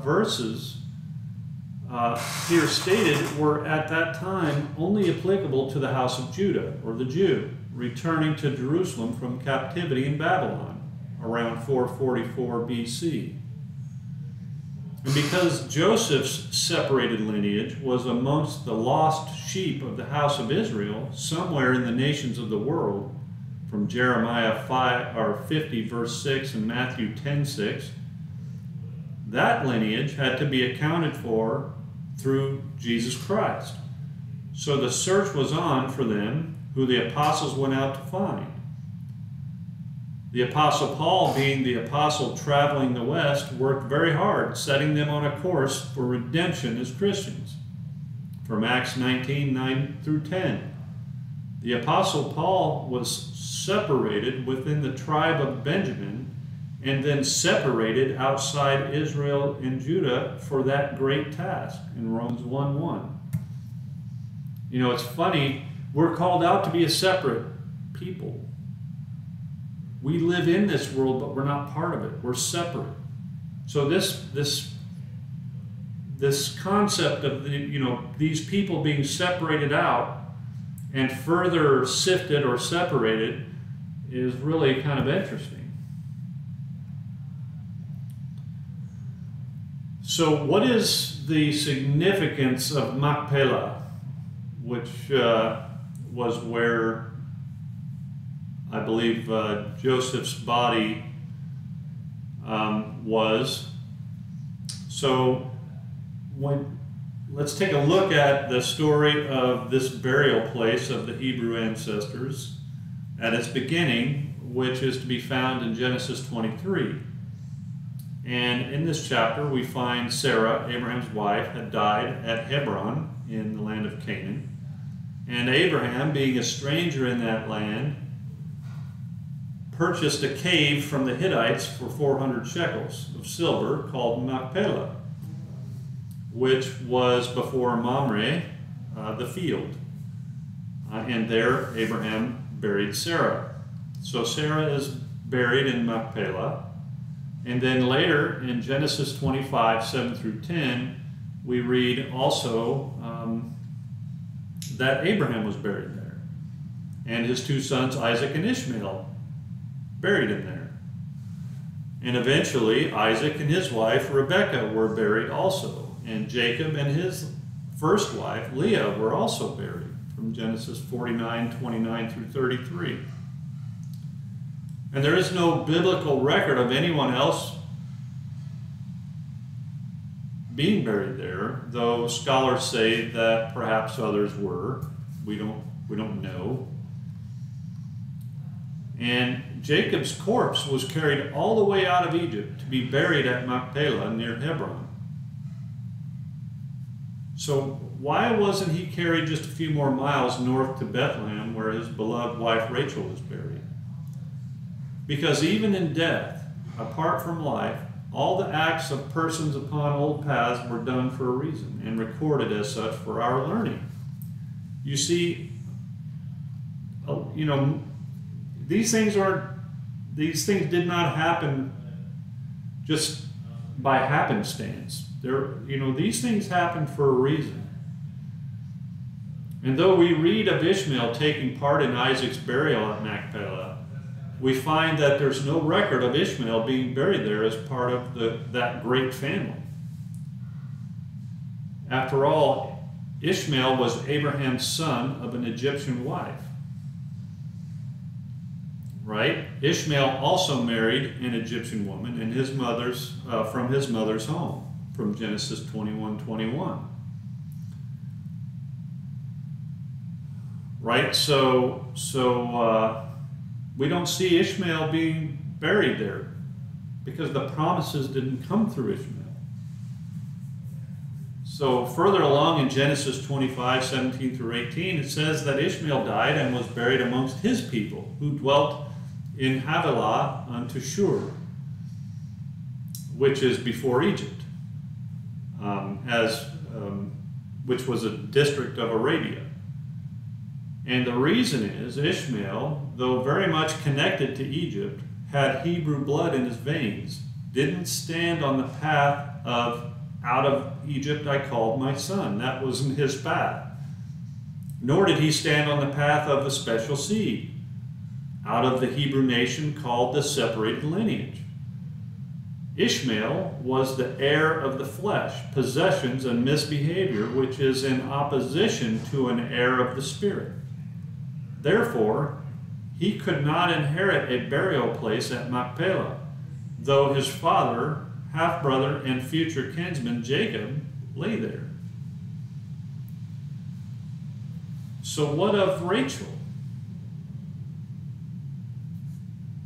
verses here stated were at that time only applicable to the house of Judah, or the Jew, returning to Jerusalem from captivity in Babylon around 444 BC. And because Joseph's separated lineage was amongst the lost sheep of the house of Israel, somewhere in the nations of the world, from Jeremiah 50 verse 6 and Matthew 10:6, that lineage had to be accounted for through Jesus Christ. So the search was on for them, who the apostles went out to find. The Apostle Paul, being the apostle traveling the West, worked very hard, setting them on a course for redemption as Christians. From Acts 19:9 through 10. The Apostle Paul was separated within the tribe of Benjamin and then separated outside Israel and Judah for that great task in Romans 1:1. You know, it's funny, we're called out to be a separate people. We live in this world, but we're not part of it. We're separate. So this concept of these people being separated out and further sifted or separated is really kind of interesting. So what is the significance of Machpelah, which was where I believe Joseph's body was? So let's take a look at the story of this burial place of the Hebrew ancestors at its beginning, which is to be found in Genesis 23. And in this chapter, we find Sarah, Abraham's wife, had died at Hebron in the land of Canaan. And Abraham, being a stranger in that land, purchased a cave from the Hittites for 400 shekels of silver called Machpelah, which was before Mamre, the field. And there Abraham buried Sarah. So Sarah is buried in Machpelah. And then later in Genesis 25, 7 through 10, we read also that Abraham was buried there. And his two sons, Isaac and Ishmael, buried him there. And eventually, Isaac and his wife, Rebekah, were buried also. And Jacob and his first wife, Leah, were also buried, from Genesis 49, 29 through 33. And there is no biblical record of anyone else being buried there, though scholars say that perhaps others were. We don't know. And Jacob's corpse was carried all the way out of Egypt to be buried at Machpelah near Hebron. So why wasn't he carried just a few more miles north to Bethlehem, where his beloved wife Rachel was buried? Because even in death, apart from life, all the acts of persons upon old paths were done for a reason and recorded as such for our learning. You see, these things did not happen just by happenstance. These things happened for a reason. And though we read of Ishmael taking part in Isaac's burial at Machpelah, we find that there's no record of Ishmael being buried there as part of that great family. After all, Ishmael was Abraham's son of an Egyptian wife. Right? Ishmael also married an Egyptian woman and from his mother's home, from Genesis 21:21. Right? So we don't see Ishmael being buried there because the promises didn't come through Ishmael. So further along in Genesis 25, 17 through 18, it says that Ishmael died and was buried amongst his people who dwelt in Havilah unto Shur, which is before Egypt, which was a district of Arabia. And the reason is Ishmael, though very much connected to Egypt, had Hebrew blood in his veins, didn't stand on the path of out of Egypt I called my son. That wasn't his path. Nor did he stand on the path of a special seed, out of the Hebrew nation called the separated lineage. Ishmael was the heir of the flesh, possessions, and misbehavior, which is in opposition to an heir of the spirit. Therefore, he could not inherit a burial place at Machpelah, though his father, half-brother, and future kinsman Jacob lay there. So what of Rachel,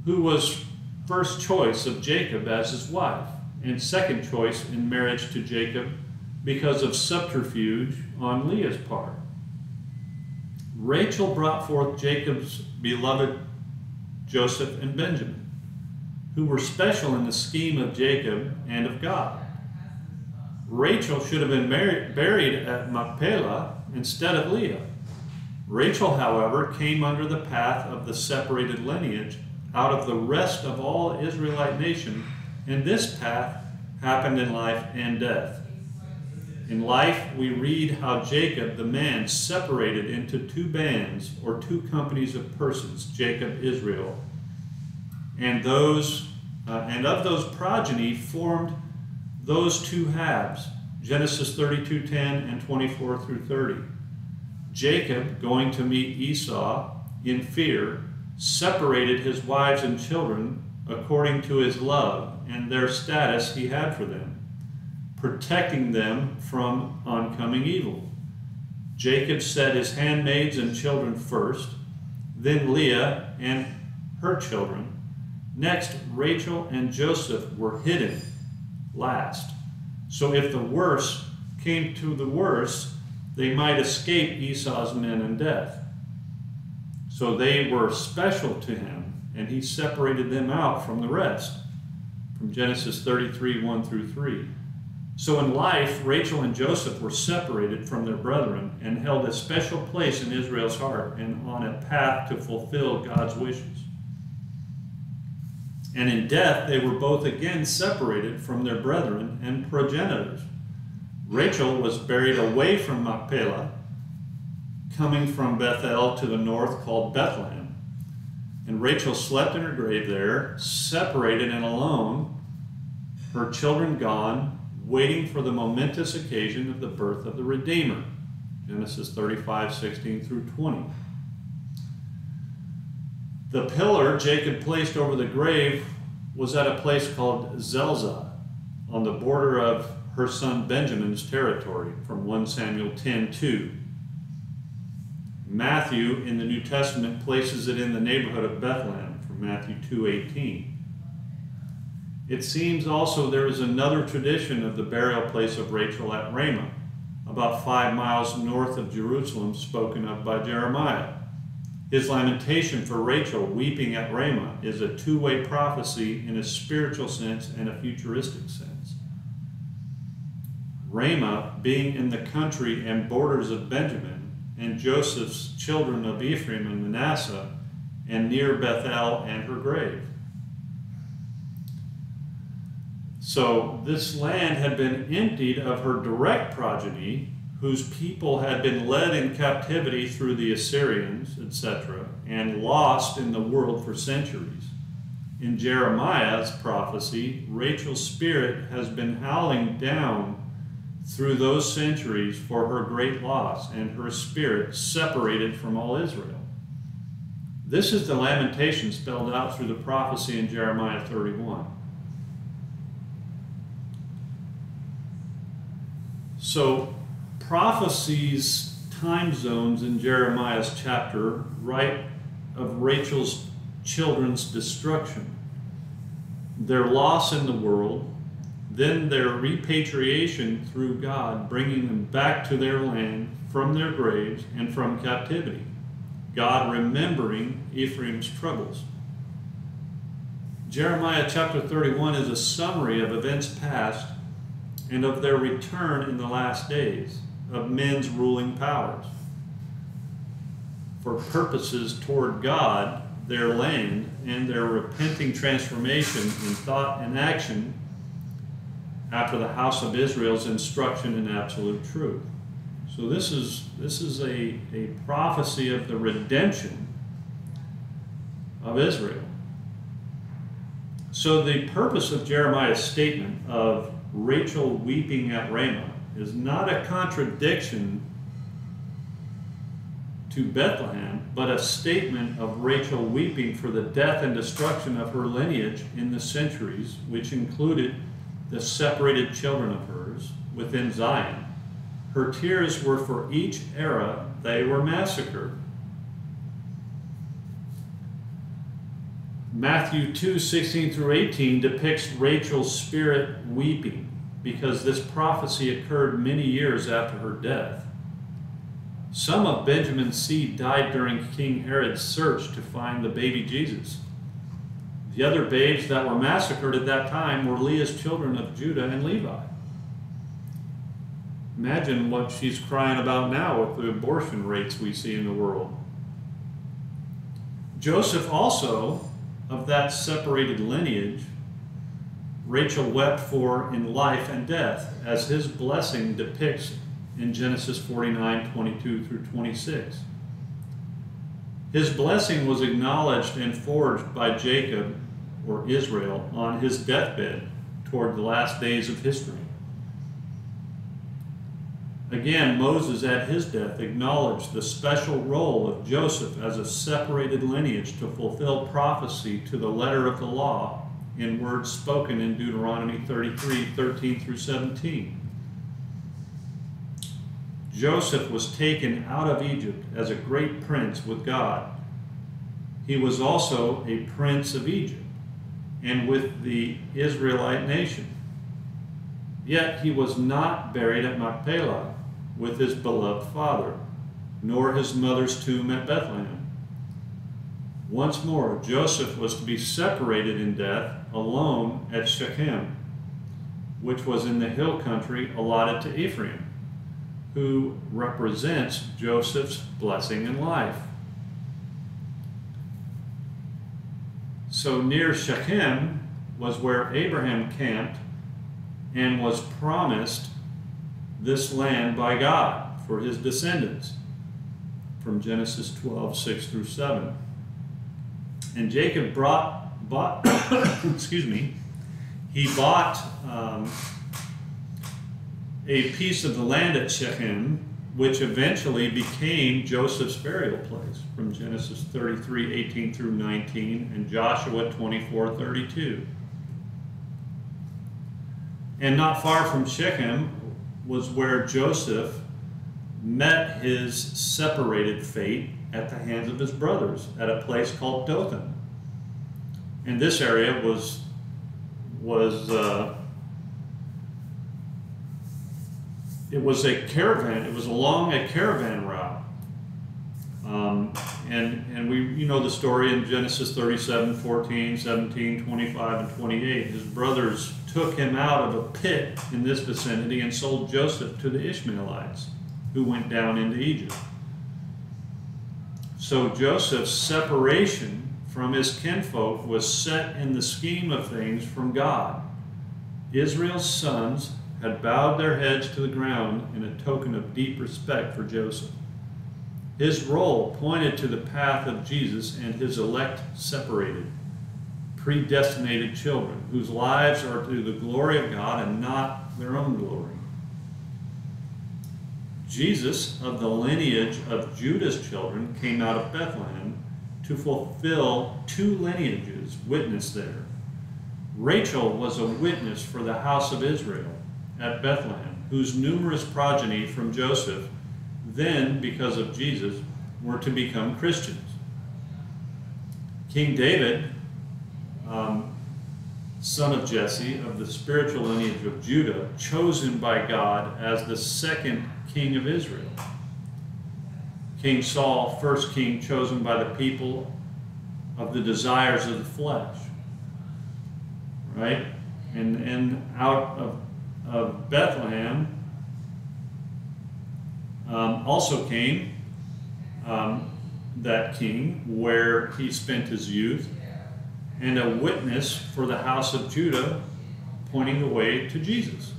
who was first choice of Jacob as his wife, and second choice in marriage to Jacob because of subterfuge on Leah's part? Rachel brought forth Jacob's beloved Joseph and Benjamin, who were special in the scheme of Jacob and of God. Rachel should have been buried at Machpelah instead of Leah. Rachel, however, came under the path of the separated lineage out of the rest of all Israelite nation, and this path happened in life and death. In life, we read how Jacob, the man, separated into two bands or two companies of persons, Jacob, Israel, and of those progeny formed those two halves, Genesis 32:10 and 24 through 30. Jacob, going to meet Esau in fear, separated his wives and children according to his love and their status he had for them, protecting them from oncoming evil. Jacob set his handmaids and children first, then Leah and her children. Next, Rachel and Joseph were hidden last. So if the worst came to the worst, they might escape Esau's men and death. So they were special to him, and he separated them out from the rest, from Genesis 33, 1 through 3. So in life, Rachel and Joseph were separated from their brethren and held a special place in Israel's heart and on a path to fulfill God's wishes. And in death, they were both again separated from their brethren and progenitors. Rachel was buried away from Machpelah, coming from Bethel to the north called Bethlehem. And Rachel slept in her grave there, separated and alone, her children gone, waiting for the momentous occasion of the birth of the Redeemer. Genesis 35, 16 through 20. The pillar Jacob placed over the grave was at a place called Zelzah, on the border of her son Benjamin's territory, from 1 Samuel 10:2. Matthew in the New Testament places it in the neighborhood of Bethlehem, from Matthew 2:18. It seems also there is another tradition of the burial place of Rachel at Ramah, about 5 miles north of Jerusalem, spoken of by Jeremiah. His lamentation for Rachel weeping at Ramah is a two-way prophecy in a spiritual sense and a futuristic sense. Ramah being in the country and borders of Benjamin, and Joseph's children of Ephraim and Manasseh, and near Bethel and her grave. So this land had been emptied of her direct progeny, whose people had been led in captivity through the Assyrians, etc., and lost in the world for centuries. In Jeremiah's prophecy, Rachel's spirit has been howling down through those centuries for her great loss, and her spirit separated from all Israel. This is the lamentation spelled out through the prophecy in Jeremiah 31. So, prophecies, time zones in Jeremiah's chapter write of Rachel's children's destruction, their loss in the world, then their repatriation through God, bringing them back to their land from their graves and from captivity, God remembering Ephraim's troubles. Jeremiah chapter 31 is a summary of events past and of their return in the last days, of men's ruling powers, for purposes toward God, their land, and their repenting transformation in thought and action after the house of Israel's instruction in absolute truth. So this is a prophecy of the redemption of Israel. So the purpose of Jeremiah's statement of Rachel weeping at Ramah is not a contradiction to Bethlehem, but a statement of Rachel weeping for the death and destruction of her lineage in the centuries, which included the separated children of hers within Zion. Her tears were for each era they were massacred. Matthew 2:16 through 18 depicts Rachel's spirit weeping, because this prophecy occurred many years after her death. Some of Benjamin's seed died during King Herod's search to find the baby Jesus. The other babes that were massacred at that time were Leah's children of Judah and Levi. Imagine what she's crying about now with the abortion rates we see in the world. Joseph also, of that separated lineage, Rachel wept for in life and death, as his blessing depicts in Genesis 49:22 through 26. His blessing was acknowledged and forged by Jacob, or Israel, on his deathbed toward the last days of history. Again, Moses at his death acknowledged the special role of Joseph as a separated lineage to fulfill prophecy to the letter of the law in words spoken in Deuteronomy 33, 13 through 17. Joseph was taken out of Egypt as a great prince with God. He was also a prince of Egypt and with the Israelite nation. Yet he was not buried at Machpelah with his beloved father, nor his mother's tomb at Bethlehem. Once more, Joseph was to be separated in death alone at Shechem, which was in the hill country allotted to Ephraim, who represents Joseph's blessing in life. So near Shechem was where Abraham camped and was promised this land by God for his descendants, from Genesis 12, 6 through 7. And Jacob bought excuse me, he bought a piece of the land at Shechem, which eventually became Joseph's burial place, from Genesis 33, 18 through 19, and Joshua 24, 32. And not far from Shechem was where Joseph met his separated fate at the hands of his brothers at a place called Dothan. And this area was a caravan. It was along a caravan route, and we know the story in Genesis 37, 14, 17, 25, and 28. His brothers took him out of a pit in this vicinity and sold Joseph to the Ishmaelites, who went down into Egypt. So Joseph's separation from his kinfolk was set in the scheme of things from God. Israel's sons had bowed their heads to the ground in a token of deep respect for Joseph. His role pointed to the path of Jesus and his elect separated, predestinated children, whose lives are to the glory of God and not their own glory. Jesus, of the lineage of Judah's children, came out of Bethlehem to fulfill two lineages witnessed there. Rachel was a witness for the house of Israel at Bethlehem, whose numerous progeny from Joseph, then, because of Jesus, were to become Christians. King David, son of Jesse, of the spiritual lineage of Judah, chosen by God as the second king of Israel. King Saul, first king chosen by the people of the desires of the flesh, right? And out of Bethlehem also came that king, where he spent his youth, and a witness for the house of Judah, pointing the way to Jesus.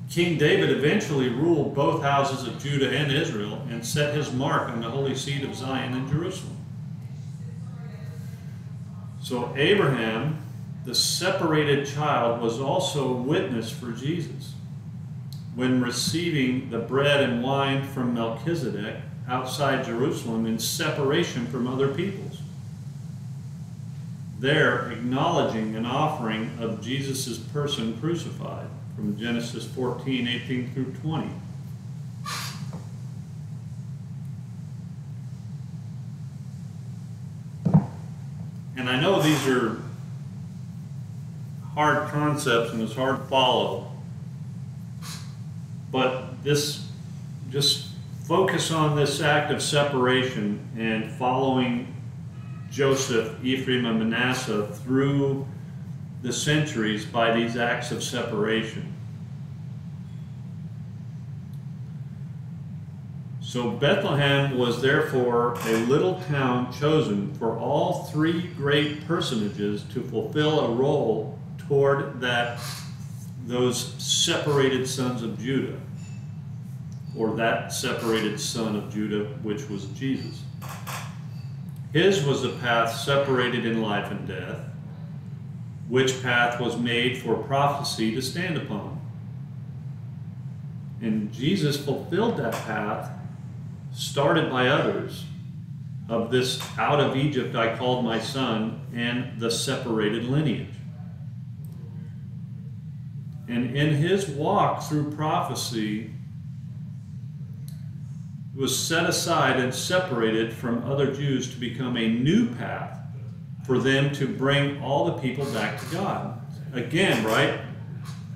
King David eventually ruled both houses of Judah and Israel and set his mark on the holy seat of Zion in Jerusalem. So Abraham, the separated child, was also a witness for Jesus when receiving the bread and wine from Melchizedek outside Jerusalem in separation from other peoples, there acknowledging an offering of Jesus' person crucified, from Genesis 14, 18 through 20. And I know these are hard concepts and it's hard to follow, but this, just focus on this act of separation and following Joseph, Ephraim, and Manasseh through the centuries by these acts of separation. So Bethlehem was therefore a little town chosen for all three great personages to fulfill a role toward those separated sons of Judah, or that separated son of Judah, which was Jesus. His was a path separated in life and death. which path was made for prophecy to stand upon. And Jesus fulfilled that path, started by others, of this out of Egypt I called my son, and the separated lineage. And in his walk through prophecy, was set aside and separated from other Jews to become a new path for them to bring all the people back to God. Again, right?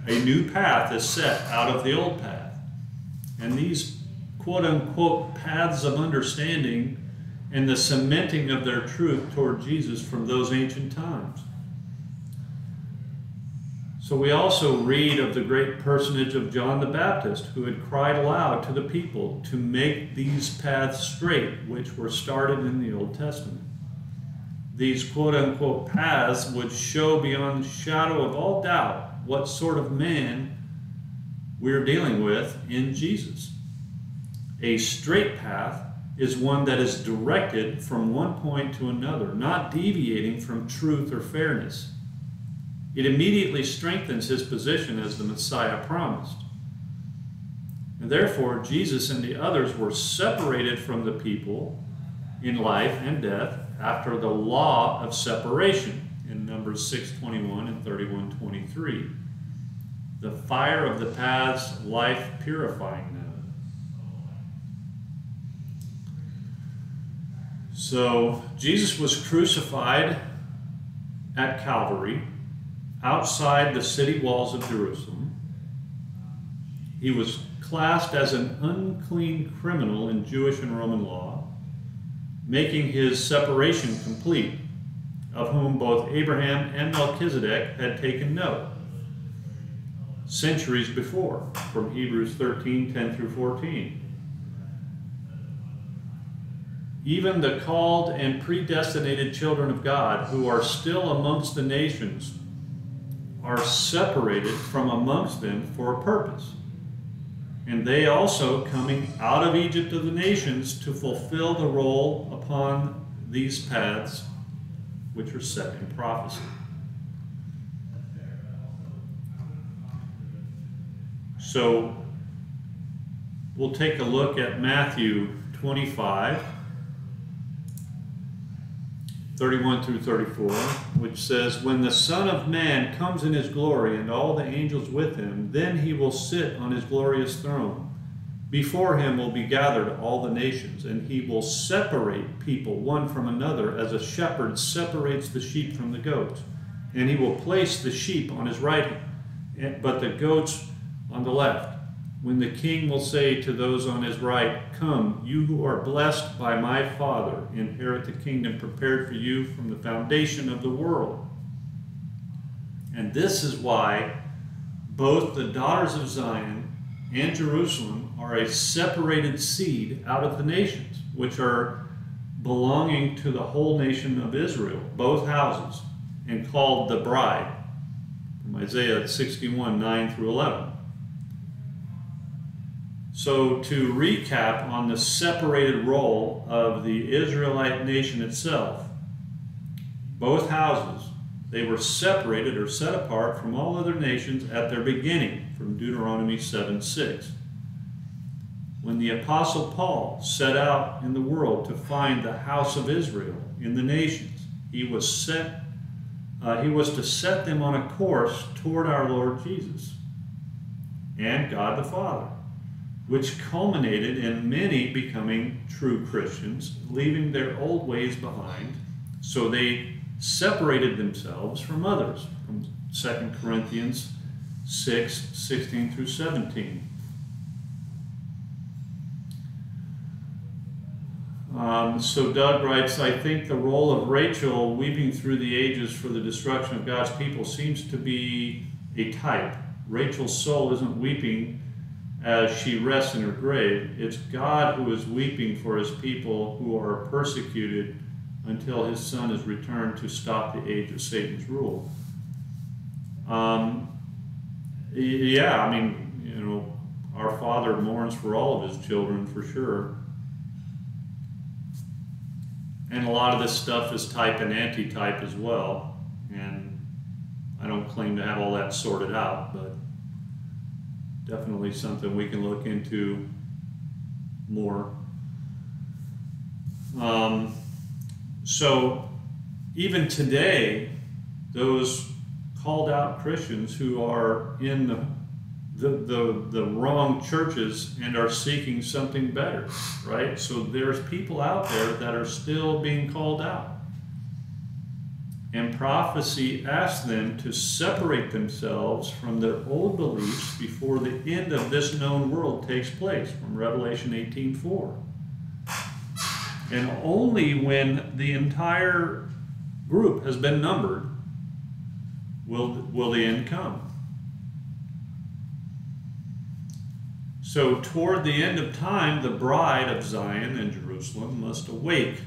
A new path is set out of the old path. And these quote-unquote paths of understanding and the cementing of their truth toward Jesus from those ancient times. So we also read of the great personage of John the Baptist, who had cried aloud to the people to make these paths straight, which were started in the Old Testament. These quote-unquote paths would show beyond the shadow of all doubt what sort of man we're dealing with in Jesus. A straight path is one that is directed from one point to another, not deviating from truth or fairness. It immediately strengthens his position as the Messiah promised. And therefore, Jesus and the others were separated from the people in life and death after the law of separation in Numbers 6:21 and 31:23. The fire of the paths, life purifying them. So Jesus was crucified at Calvary, outside the city walls of Jerusalem. He was classed as an unclean criminal in Jewish and Roman law, making his separation complete, of whom both Abraham and Melchizedek had taken note centuries before, from Hebrews 13:10 through 14. Even the called and predestinated children of God, who are still amongst the nations, are separated from amongst them for a purpose. And they also coming out of Egypt of the nations to fulfill the role upon these paths which are set in prophecy. So we'll take a look at Matthew 25, 31 through 34, which says, "When the Son of Man comes in his glory and all the angels with him, then he will sit on his glorious throne. Before him will be gathered all the nations, and he will separate people one from another as a shepherd separates the sheep from the goats. And he will place the sheep on his right hand, but the goats on the left. When the king will say to those on his right, 'Come, you who are blessed by my Father, inherit the kingdom prepared for you from the foundation of the world.' And this is why both the daughters of Zion and Jerusalem are a separated seed out of the nations, which are belonging to the whole nation of Israel, both houses, and called the bride." From Isaiah 61, 9 through 11. So to recap on the separated role of the Israelite nation itself, both houses, they were separated or set apart from all other nations at their beginning, from Deuteronomy 7:6. When the Apostle Paul set out in the world to find the house of Israel in the nations, he was to set them on a course toward our Lord Jesus and God the Father, which culminated in many becoming true Christians, leaving their old ways behind, so they separated themselves from others, from 2 Corinthians 6, 16 through 17. So Doug writes, "I think the role of Rachel weeping through the ages for the destruction of God's people seems to be a type. Rachel's soul isn't weeping as she rests in her grave. It's God who is weeping for his people who are persecuted until his son is returned to stop the age of Satan's rule." Yeah, I mean, our Father mourns for all of his children for sure. And a lot of this stuff is type and anti-type as well. And I don't claim to have all that sorted out, but definitely something we can look into more. So even today, those called out Christians who are in the wrong churches and are seeking something better, right? So there's people out there that are still being called out. And prophecy asks them to separate themselves from their old beliefs before the end of this known world takes place, from Revelation 18:4. And only when the entire group has been numbered will the end come. So toward the end of time, the bride of Zion and Jerusalem must awake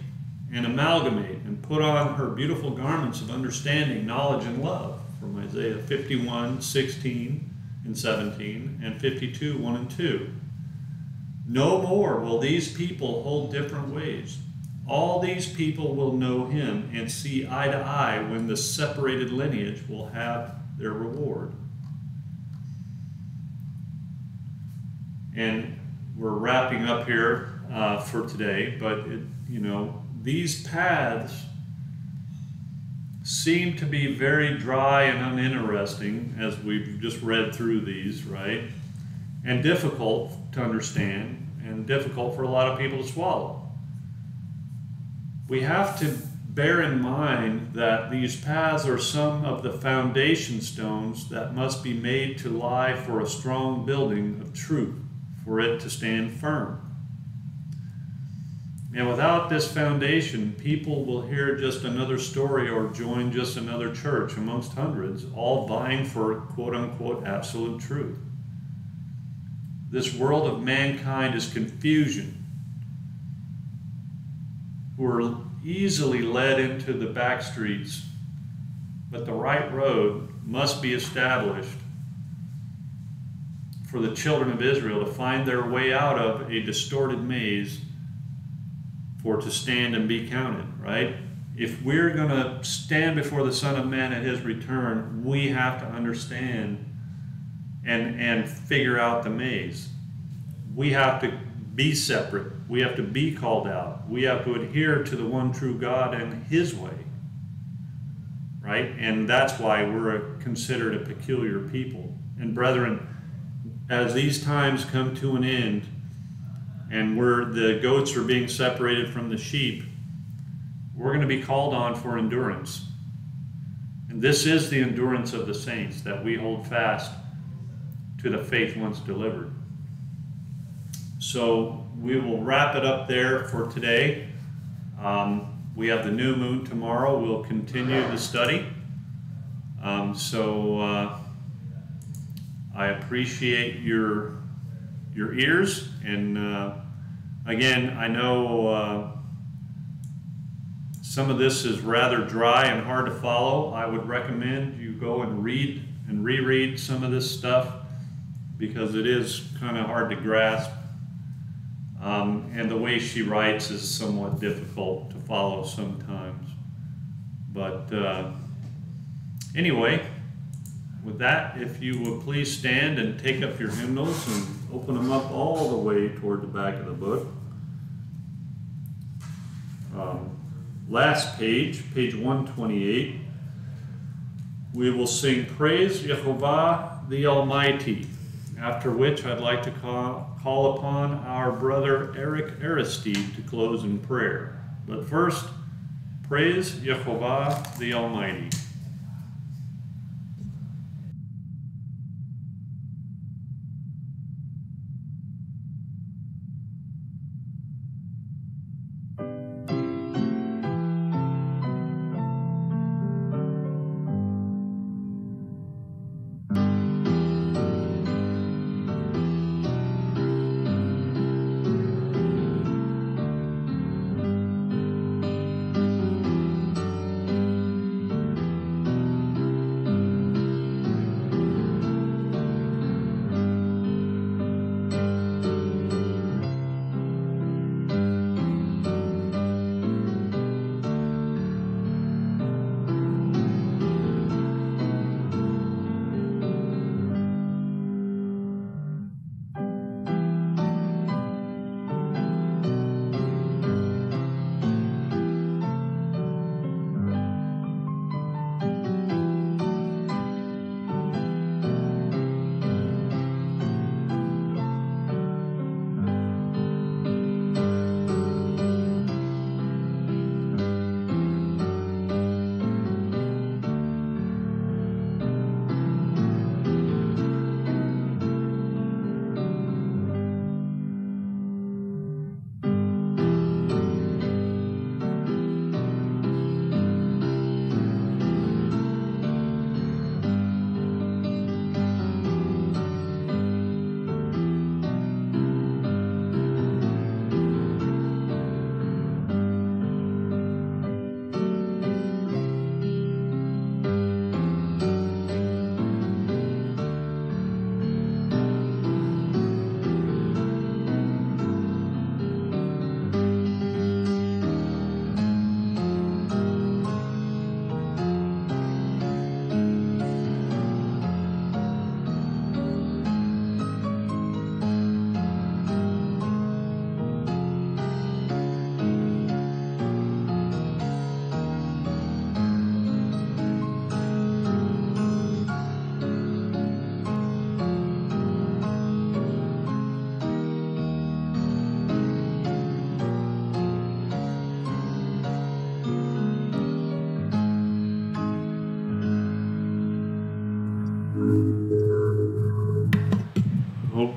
and amalgamate and put on her beautiful garments of understanding, knowledge, and love, from Isaiah 51:16 and 17, and 52:1 and 2. No more will these people hold different ways. All these people will know him and see eye to eye when the separated lineage will have their reward. And we're wrapping up here for today, but these paths seem to be very dry and uninteresting as we've just read through these, right? And difficult to understand and difficult for a lot of people to swallow. We have to bear in mind that these paths are some of the foundation stones that must be made to lie for a strong building of truth, for it to stand firm. And without this foundation, people will hear just another story or join just another church amongst hundreds, all vying for quote-unquote absolute truth. This world of mankind is confusion, who are easily led into the back streets, but the right road must be established for the children of Israel to find their way out of a distorted maze, for to stand and be counted, right? If we're going to stand before the Son of Man at his return, we have to understand and figure out the maze. We have to be separate. We have to be called out. We have to adhere to the one true God and his way, right? And that's why we're considered a peculiar people. And brethren, as these times come to an end, and where the goats are being separated from the sheep, we're going to be called on for endurance. And this is the endurance of the saints, that we hold fast to the faith once delivered. So we will wrap it up there for today. We have the new moon tomorrow. We'll continue the study. I appreciate your ears, and again, I know some of this is rather dry and hard to follow. I would recommend you go and read and reread some of this stuff, because it is kind of hard to grasp, and the way she writes is somewhat difficult to follow sometimes. But anyway, with that, if you would please stand and take up your hymnals and open them up all the way toward the back of the book. Last page, page 128, we will sing Praise Yahuwah the Almighty, after which I'd like to call upon our brother Eric Aristide to close in prayer. But first, Praise Yahuwah the Almighty.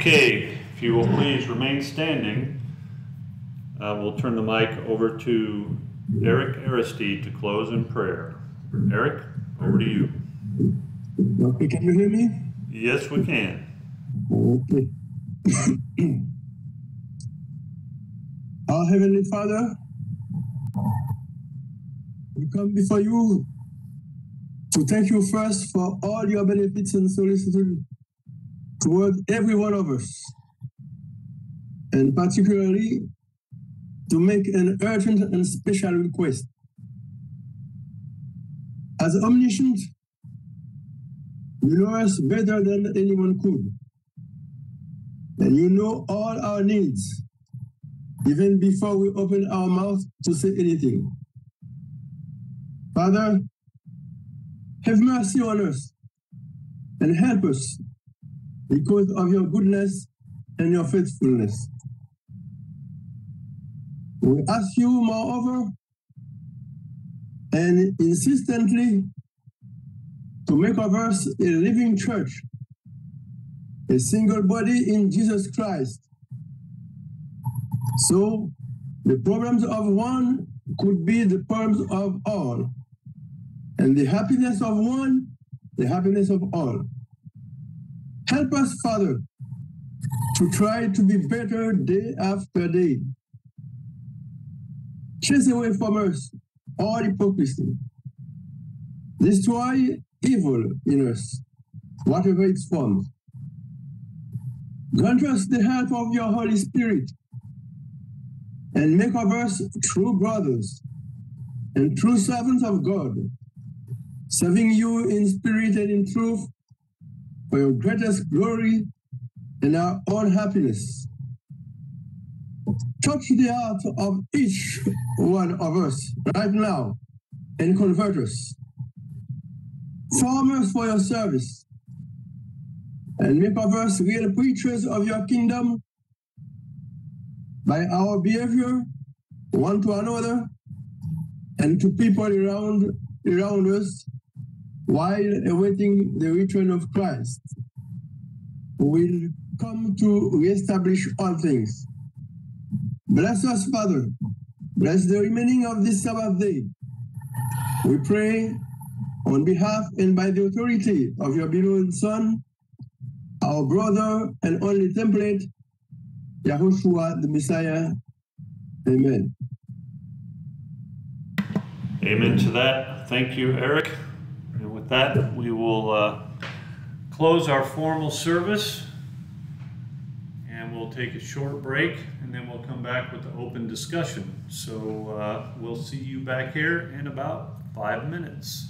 Okay, if you will please remain standing, we'll turn the mic over to Eric Aristide to close in prayer. Eric, over to you. Okay, can you hear me? Yes, we can. Okay. Our Heavenly Father, we come before you to thank you first for all your benefits and solicitude toward every one of us, and particularly to make an urgent and special request. As omniscient, you know us better than anyone could, and you know all our needs, even before we open our mouth to say anything. Father, have mercy on us and help us because of your goodness and your faithfulness. We ask you, moreover, and insistently, to make of us a living church, a single body in Jesus Christ. So the problems of one could be the problems of all, and the happiness of one, the happiness of all. Help us, Father, to try to be better day after day. Chase away from us all hypocrisy. Destroy evil in us, whatever its forms. Grant us the help of your Holy Spirit and make of us true brothers and true servants of God, serving you in spirit and in truth for your greatest glory and our own happiness. Touch the heart of each one of us right now and convert us. Form us for your service and make of us real preachers of your kingdom by our behavior one to another and to people around us while awaiting the return of Christ, who will come to reestablish all things. Bless us, Father. Bless the remaining of this Sabbath day. We pray on behalf and by the authority of your beloved Son, our brother and only template, Yahuwah the Messiah. Amen. Amen to that. Thank you, Eric. And with that, we will close our formal service, and we'll take a short break, and then we'll come back with the open discussion. So we'll see you back here in about 5 minutes.